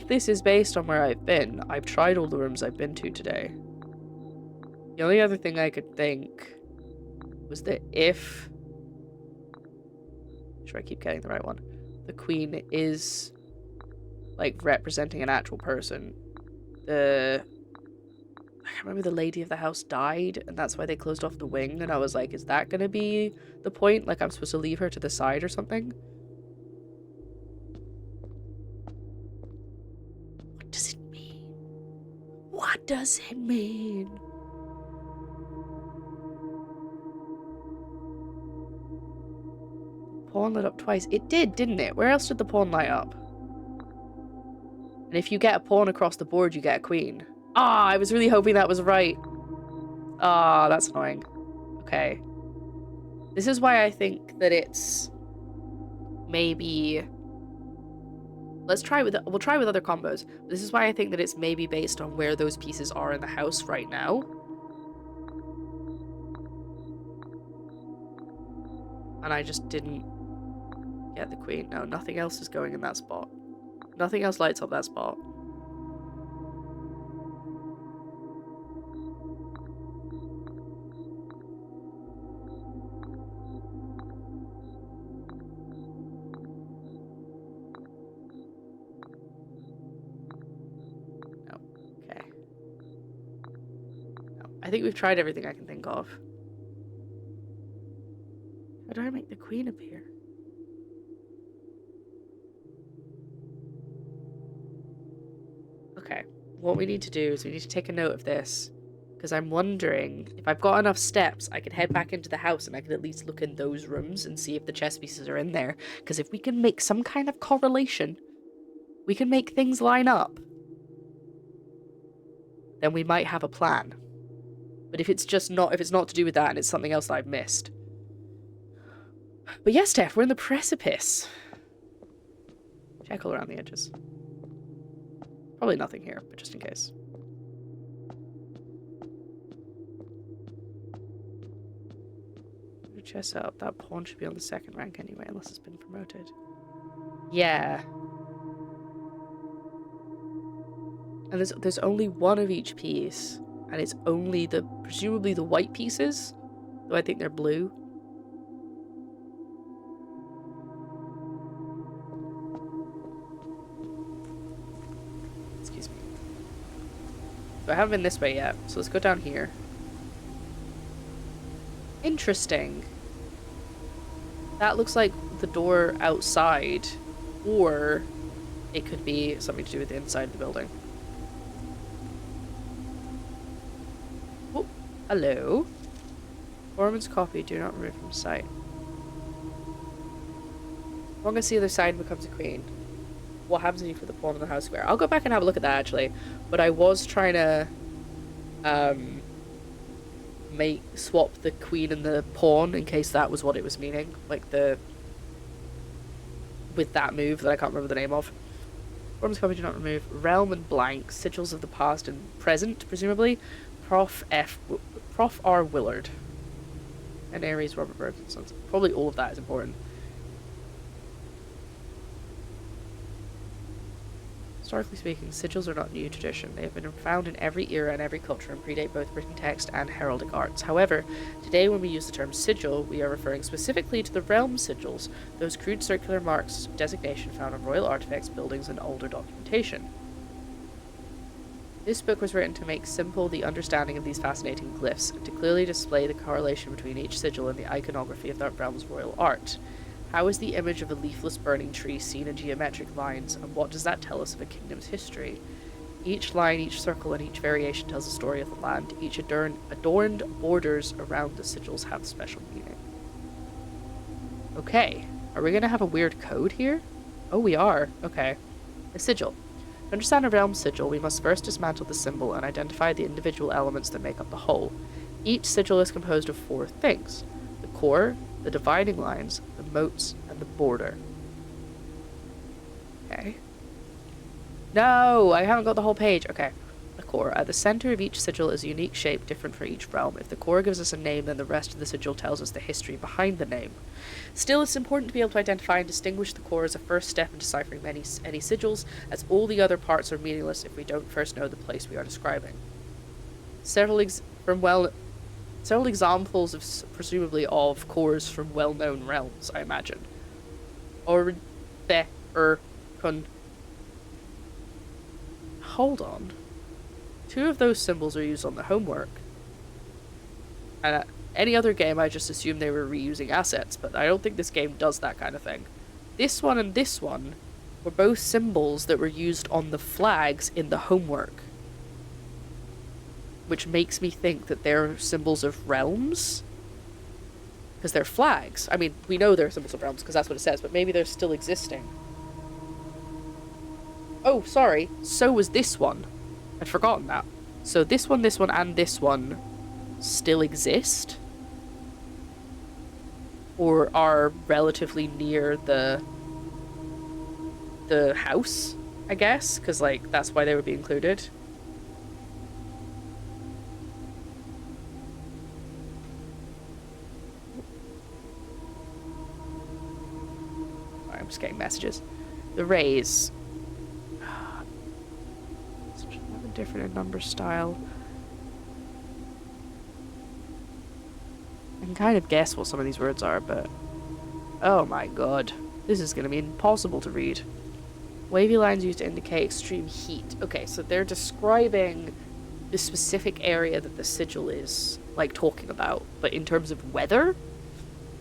this is based on where I've been. I've tried all the rooms I've been to today. The only other thing I could think was that if... Should I keep getting the right one? The queen is, like, representing an actual person. I can't remember, the lady of the house died, and that's why they closed off the wing, and I was like, is that gonna be the point? Like, I'm supposed to leave her to the side or something? What does it mean? What does it mean? Pawn lit up twice. It did, didn't it? Where else did the pawn light up? And if you get a pawn across the board, you get a queen. Ah, I was really hoping that was right. Ah, that's annoying. Okay. This is why I think that it's maybe... we'll try with other combos. But this is why I think that it's maybe based on where those pieces are in the house right now. And I just didn't get the queen. No, nothing else is going in that spot. Nothing else lights up that spot. No. Okay. No. I think we've tried everything I can think of. How do I make the queen appear? Okay, what we need to do is we need to take a note of this, because I'm wondering if I've got enough steps, I could head back into the house and I could at least look in those rooms and see if the chess pieces are in there. Because if we can make some kind of correlation, we can make things line up, then we might have a plan. But if it's not to do with that and it's something else that I've missed. But yes, Steph, we're in the precipice. Check all around the edges. Probably nothing here, but just in case. Chess up. That pawn should be on the second rank anyway, unless it's been promoted. Yeah. And there's only one of each piece, and it's only presumably the white pieces, though I think they're blue. Excuse me. So I haven't been this way yet, so let's go down here. Interesting. That looks like the door outside, or it could be something to do with the inside of the building. Oh, hello. Foreman's copy, do not remove from sight. Pawn gets the other side and becomes a queen. What happens if you put the pawn in the house square? I'll go back and have a look at that actually, but I was trying to swap the queen and the pawn in case that was what it was meaning, like with that move that I can't remember the name of. Forms copy do not remove. Realm and blank. Sigils of the past and present, presumably. Prof R. Willard. And Aries Robert Bergson. Probably all of that is important. Historically speaking, sigils are not new tradition. They have been found in every era and every culture and predate both written text and heraldic arts. However, today when we use the term sigil, we are referring specifically to the realm sigils, those crude circular marks of designation found on royal artifacts, buildings, and older documentation. This book was written to make simple the understanding of these fascinating glyphs, and to clearly display the correlation between each sigil and the iconography of that realm's royal art. How is the image of a leafless burning tree seen in geometric lines, and what does that tell us of a kingdom's history? Each line, each circle, and each variation tells a story of the land. Each adorned borders around the sigils have special meaning. Okay, are we going to have a weird code here? Oh, we are. Okay. A sigil. To understand a realm sigil, we must first dismantle the symbol and identify the individual elements that make up the whole. Each sigil is composed of 4 things: the core, the dividing lines, the moats, and the border. Okay. No, I haven't got the whole page. Okay. the core. At the center of each sigil is a unique shape different for each realm. If the core gives us a name, then the rest of the sigil tells us the history behind the name. Still, it's important to be able to identify and distinguish the core as a first step in deciphering any sigils, as all the other parts are meaningless if we don't first know the place we are describing. Several examples of presumably of cores from well-known realms, I imagine. Or the Hold on. 2 of those symbols are used on the homework. And any other game, I just assumed they were reusing assets, but I don't think this game does that kind of thing. This one and this one were both symbols that were used on the flags in the homework. Which makes me think that they're symbols of realms? Because they're flags. I mean, we know they're symbols of realms because that's what it says, but maybe they're still existing. Oh, sorry. So was this one. I'd forgotten that. So this one, and this one still exist? Or are relatively near the house, I guess? Because, like, that's why they would be included. I'm just getting messages. The rays. Different in number style. I can kind of guess what some of these words are, but oh my god, this is going to be impossible to read. Wavy lines used to indicate extreme heat. Okay, so they're describing the specific area that the sigil is, like, talking about, but in terms of weather?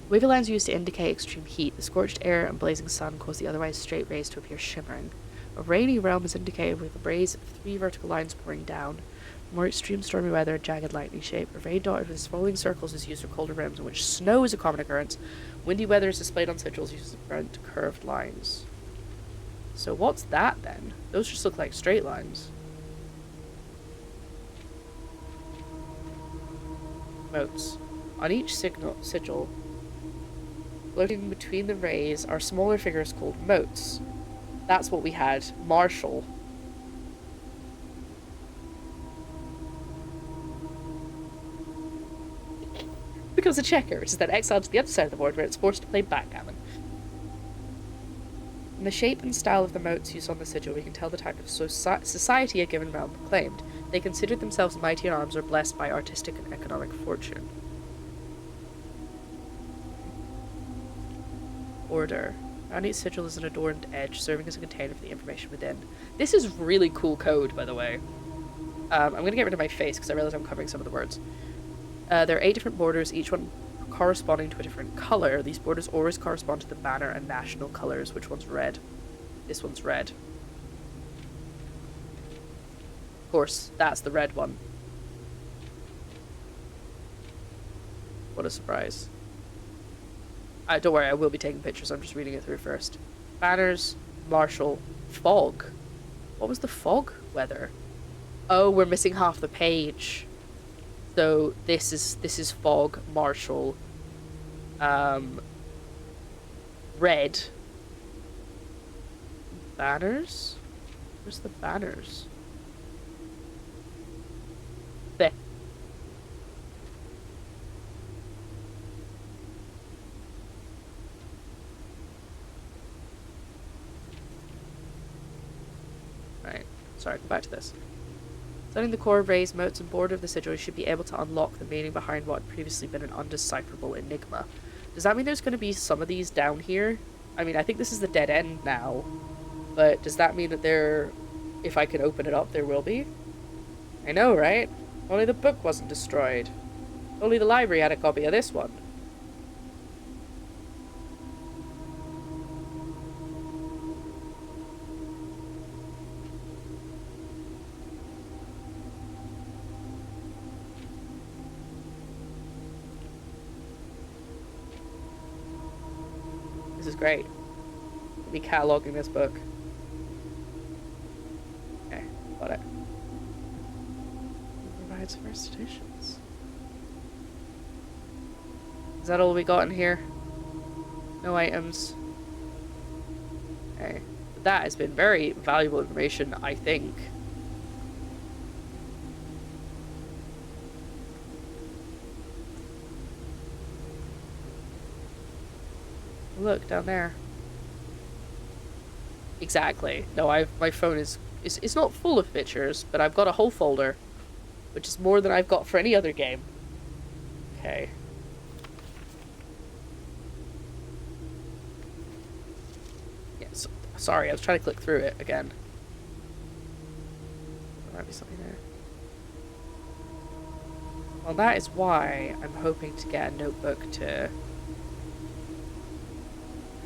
Wavy lines used to indicate extreme heat. The scorched air and blazing sun cause the otherwise straight rays to appear shimmering. A rainy realm is indicated with a rays of 3 vertical lines pouring down. More extreme stormy weather, a jagged lightning shape. A ray dotted with rolling circles is used for colder realms in which snow is a common occurrence. Windy weather is displayed on sigils using round curved lines. So what's that then? Those just look like straight lines. Motes. On each sigil, floating between the rays are smaller figures called motes. That's what we had. Marshall. Becomes a checker, which is then exiled to the other side of the board where it's forced to play backgammon. From the shape and style of the motes used on the sigil, we can tell the type of society a given realm proclaimed. They considered themselves mighty in arms or blessed by artistic and economic fortune. Order. Around each sigil is an adorned edge, serving as a container for the information within. This is really cool code, by the way. I'm going to get rid of my face because I realize I'm covering some of the words. There are 8 different borders, each one corresponding to a different color. These borders always correspond to the banner and national colors. Which one's red? This one's red. Of course, that's the red one. What a surprise. Don't worry, I will be taking pictures. I'm just reading it through first. Banners, Marshall, fog. What was the fog weather? Oh, we're missing half the page. So this is fog, Marshall, red. Banners? Where's the banners? There. Right. Sorry, go back to this. Studying the core, rays, motes, and border of the sigil, you should be able to unlock the meaning behind what had previously been an undecipherable enigma. Does that mean there's going to be some of these down here? I mean, I think this is the dead end now, but does that mean that there, if I can open it up, there will be? I know, right? Only the book wasn't destroyed. Only the library had a copy of this one. This is great. We'll be cataloging this book. Okay, got it. It provides first editions. Is that all we got in here? No items. Okay. That has been very valuable information, I think. Look, down there. Exactly. No, my phone is it's not full of pictures, but I've got a whole folder, which is more than I've got for any other game. Okay. Yes. Sorry, I was trying to click through it again. There might be something there. Well, that is why I'm hoping to get a notebook to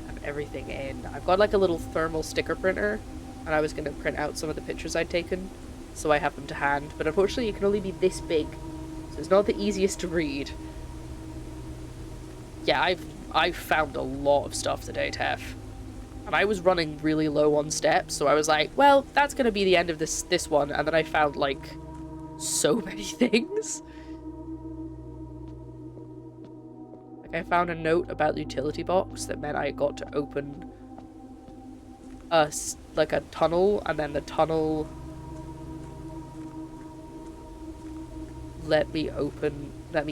have everything in. I've got like a little thermal sticker printer, and I was going to print out some of the pictures I'd taken, so I have them to hand, but unfortunately it can only be this big, so it's not the easiest to read. Yeah, I've found a lot of stuff today, Tef. And I was running really low on steps, so I was like, well, that's gonna be the end of this one, and then I found, like, so many things. Like, I found a note about the utility box that meant I got to open like a tunnel, and then the tunnel let me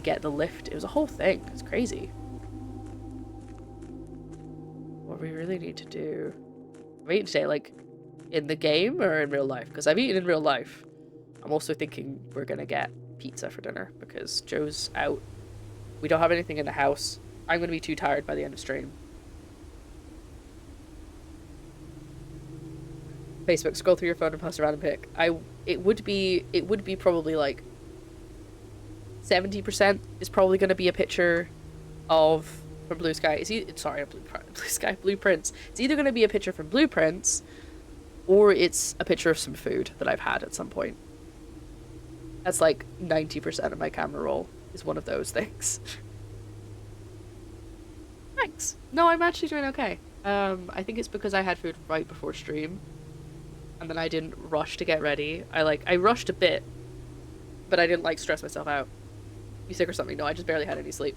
get the lift. It was a whole thing. It's crazy. What we really need to do... I'm eating today, like, in the game or in real life? Because I've eaten in real life. I'm also thinking we're gonna get pizza for dinner because Joe's out. We don't have anything in the house. I'm gonna be too tired by the end of stream. Facebook, scroll through your phone and post a random pic. It would be probably like 70% is probably gonna be a picture of from Blue Sky. Sorry, Blue Sky Blueprints. It's either gonna be a picture from Blueprints, or it's a picture of some food that I've had at some point. That's like 90% of my camera roll is one of those things. Thanks. No, I'm actually doing okay. I think it's because I had food right before stream, and then I didn't rush to get ready. I rushed a bit, but I didn't like stress myself out. You sick or something? No, I just barely had any sleep.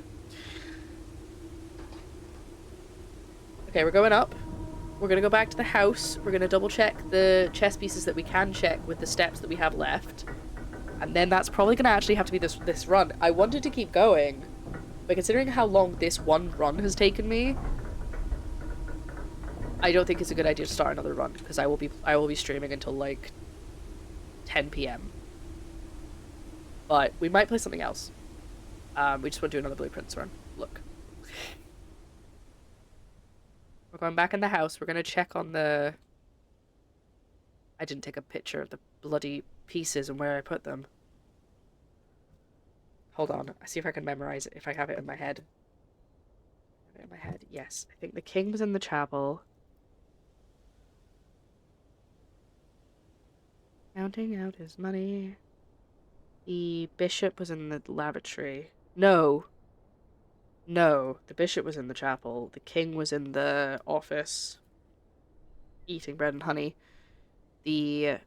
Okay, we're going up. We're gonna go back to the house. We're gonna double check the chess pieces that we can check with the steps that we have left. And then that's probably gonna actually have to be this run. I wanted to keep going, but considering how long this one run has taken me, I don't think it's a good idea to start another run, because I will be streaming until like 10 PM. But we might play something else. We just want to do another Blueprints run. Look. We're going back in the house. We're gonna check on the... I didn't take a picture of the bloody pieces and where I put them. Hold on. I see if I can memorize it, if I have it in my head. Yes. I think the king was in the chapel. Counting out his money. The bishop was in the lavatory. No. No, the bishop was in the chapel. The king was in the office, eating bread and honey. The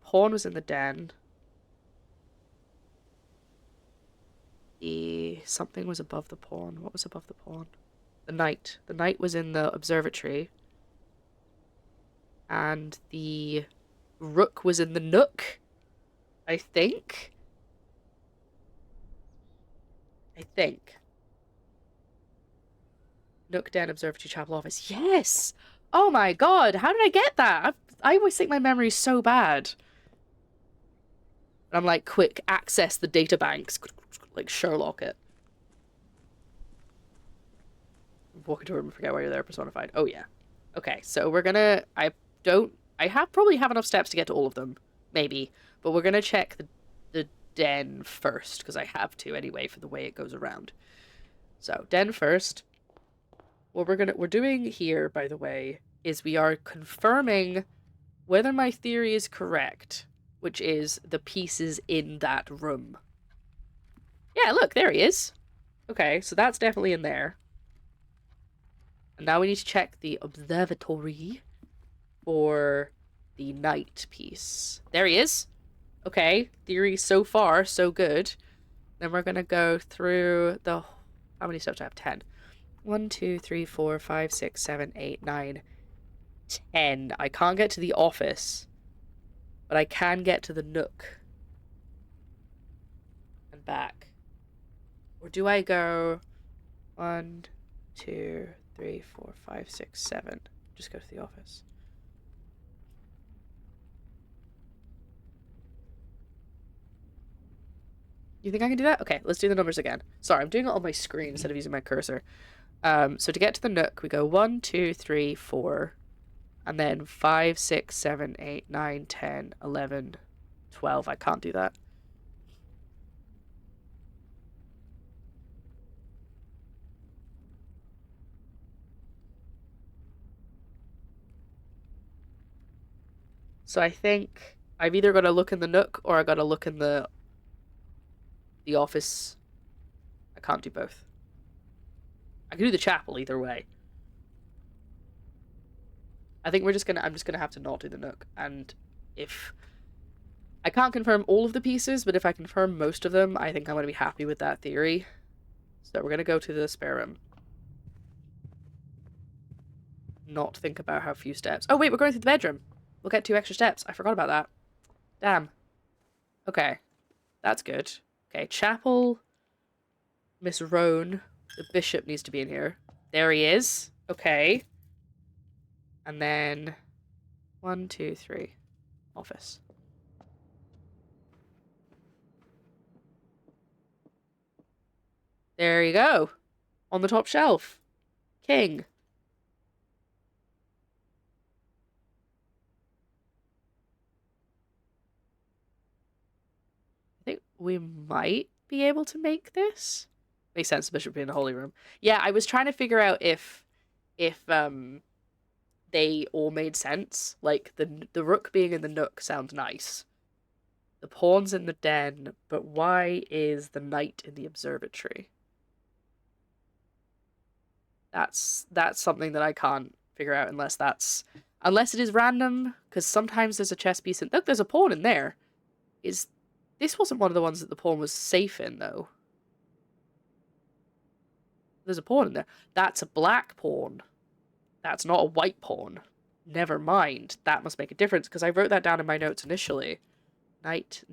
pawn was in the den. The something was above the pawn. What was above the pawn? The knight. The knight was in the observatory. And the rook was in the nook, I think. Nook, den, observatory, chapel, office. Yes! Oh my god, how did I get that? I always think my memory's so bad. I'm like, quick, access the data banks. Like, Sherlock it. Walk into a room and forget why you're there, personified. Oh yeah. Okay, so we're gonna... I probably have enough steps to get to all of them. Maybe. But we're gonna check the den first, because I have to anyway for the way it goes around. So, den first. What we're doing here, by the way, is we are confirming whether my theory is correct, which is the pieces in that room. Yeah, look, there he is. Okay, so that's definitely in there. And now we need to check the observatory for the knight piece. There he is. Okay, theory so far, so good. Then we're gonna go through the... How many steps do I have? 10. 1, 2, 3, 4, 5, 6, 7, 8, 9, 10. I can't get to the office, but I can get to the nook and back. Or do I go 1, 2, 3, 4, 5, 6, 7. Just go to the office. You think I can do that? Okay, let's do the numbers again. Sorry, I'm doing it on my screen instead of using my cursor. So to get to the Nook, we go 1, 2, 3, 4, and then 5, 6, 7, 8, 9, 10, 11, 12. I can't do that. So I think I've either got to look in the Nook or I got to look in the office. I can't do both. I can do the chapel either way. I think I'm just gonna have to not do the Nook, and if I can't confirm all of the pieces, but if I confirm most of them, I think I'm gonna be happy with that theory. So we're gonna go to the spare room. Not think about how few steps. Oh wait, we're going through the bedroom. We'll get 2 extra steps. I forgot about that. Damn. Okay. That's good. Okay, chapel. Miss Roan. The bishop needs to be in here. There he is. Okay. And then 1, 2, 3. Office. There you go. On the top shelf. King. I think we might be able to make this. Makes sense, the bishop being in the holy room. Yeah, I was trying to figure out if they all made sense. Like the rook being in the Nook sounds nice. The pawn's in the den, but why is the knight in the observatory? That's something that I can't figure out unless it is random, because sometimes there's a chess piece and look, there's a pawn in there. This wasn't one of the ones that the pawn was safe in though. There's a pawn in there. That's a black pawn. That's not a white pawn. Never mind. That must make a difference because I wrote that down in my notes initially. Knight.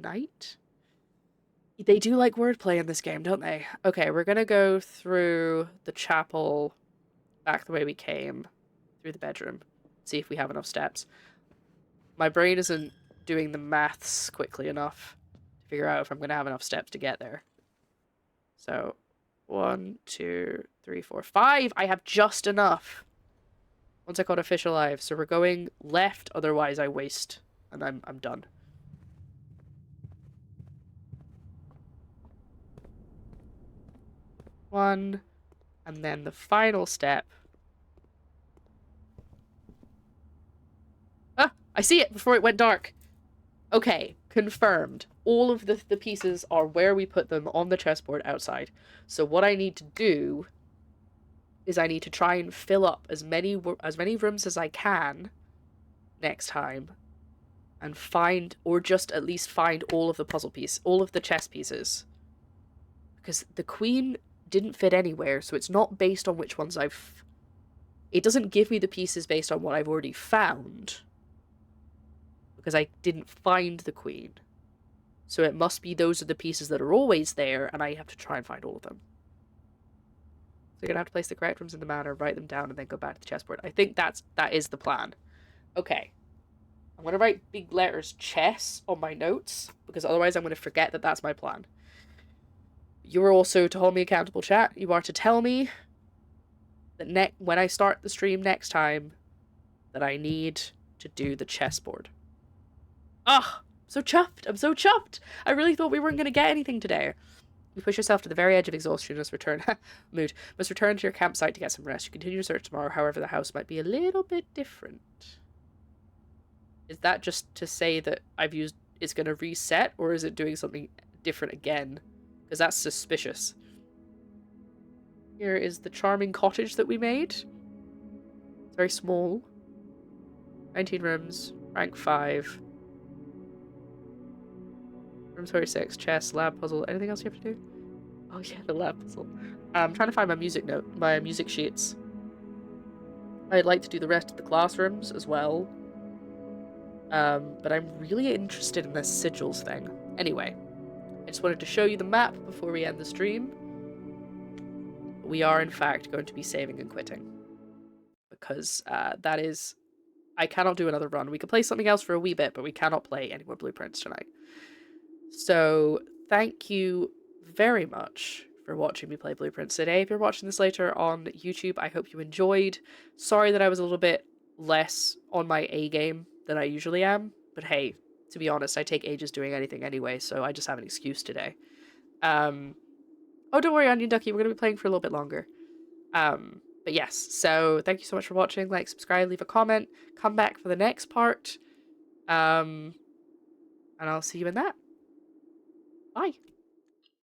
They do like wordplay in this game, don't they? Okay, we're gonna go through the chapel back the way we came, through the bedroom, see if we have enough steps. My brain isn't doing the maths quickly enough to figure out if I'm gonna have enough steps to get there. So 1, 2, 3, 4, 5. I have just enough. Once I got a fish alive, so we're going left, otherwise I waste, and I'm done. One, and then the final step. Ah, I see it before it went dark. Okay, confirmed. All of the pieces are where we put them on the chessboard outside. So what I need to do is I need to try and fill up as many rooms as I can next time and find, or just at least find all of the chess pieces. Because the queen didn't fit anywhere, so it's not based on which ones it doesn't give me the pieces based on what I've already found. Because I didn't find the queen. So it must be those are the pieces that are always there, and I have to try and find all of them. So you're gonna have to place the correct rooms in the manner, write them down, and then go back to the chessboard. I think that is the plan. Okay. I'm gonna write big letters chess on my notes, because otherwise I'm gonna forget that that's my plan. You are also to hold me accountable, chat. You are to tell me that when I start the stream next time, that I need to do the chessboard. Ah, so chuffed. I'm so chuffed. I really thought we weren't going to get anything today. You push yourself to the very edge of exhaustion. Must return to your campsite to get some rest. You continue your search tomorrow. However, the house might be a little bit different. Is that just to say that it's going to reset, or is it doing something different again? Because that's suspicious. Here is the charming cottage that we made. It's very small. 19 rooms. Rank 5. Room 36, chess, lab puzzle. Anything else you have to do? Oh yeah, the lab puzzle. I'm trying to find my music sheets. I'd like to do the rest of the classrooms as well. But I'm really interested in this sigils thing. Anyway, I just wanted to show you the map before we end the stream. We are, in fact, going to be saving and quitting. because that is... I cannot do another run. We can play something else for a wee bit, but we cannot play any more blueprints tonight. So thank you very much for watching me play blueprints today. If you're watching this later on YouTube, I hope you enjoyed. Sorry that I was a little bit less on my A game than I usually am, but hey, to be honest, I take ages doing anything anyway, so I just have an excuse today. Oh, don't worry, Onion Ducky, we're going to be playing for a little bit longer. But yes, so thank you so much for watching. Like, subscribe, leave a comment, come back for the next part. And I'll see you in that. Bye.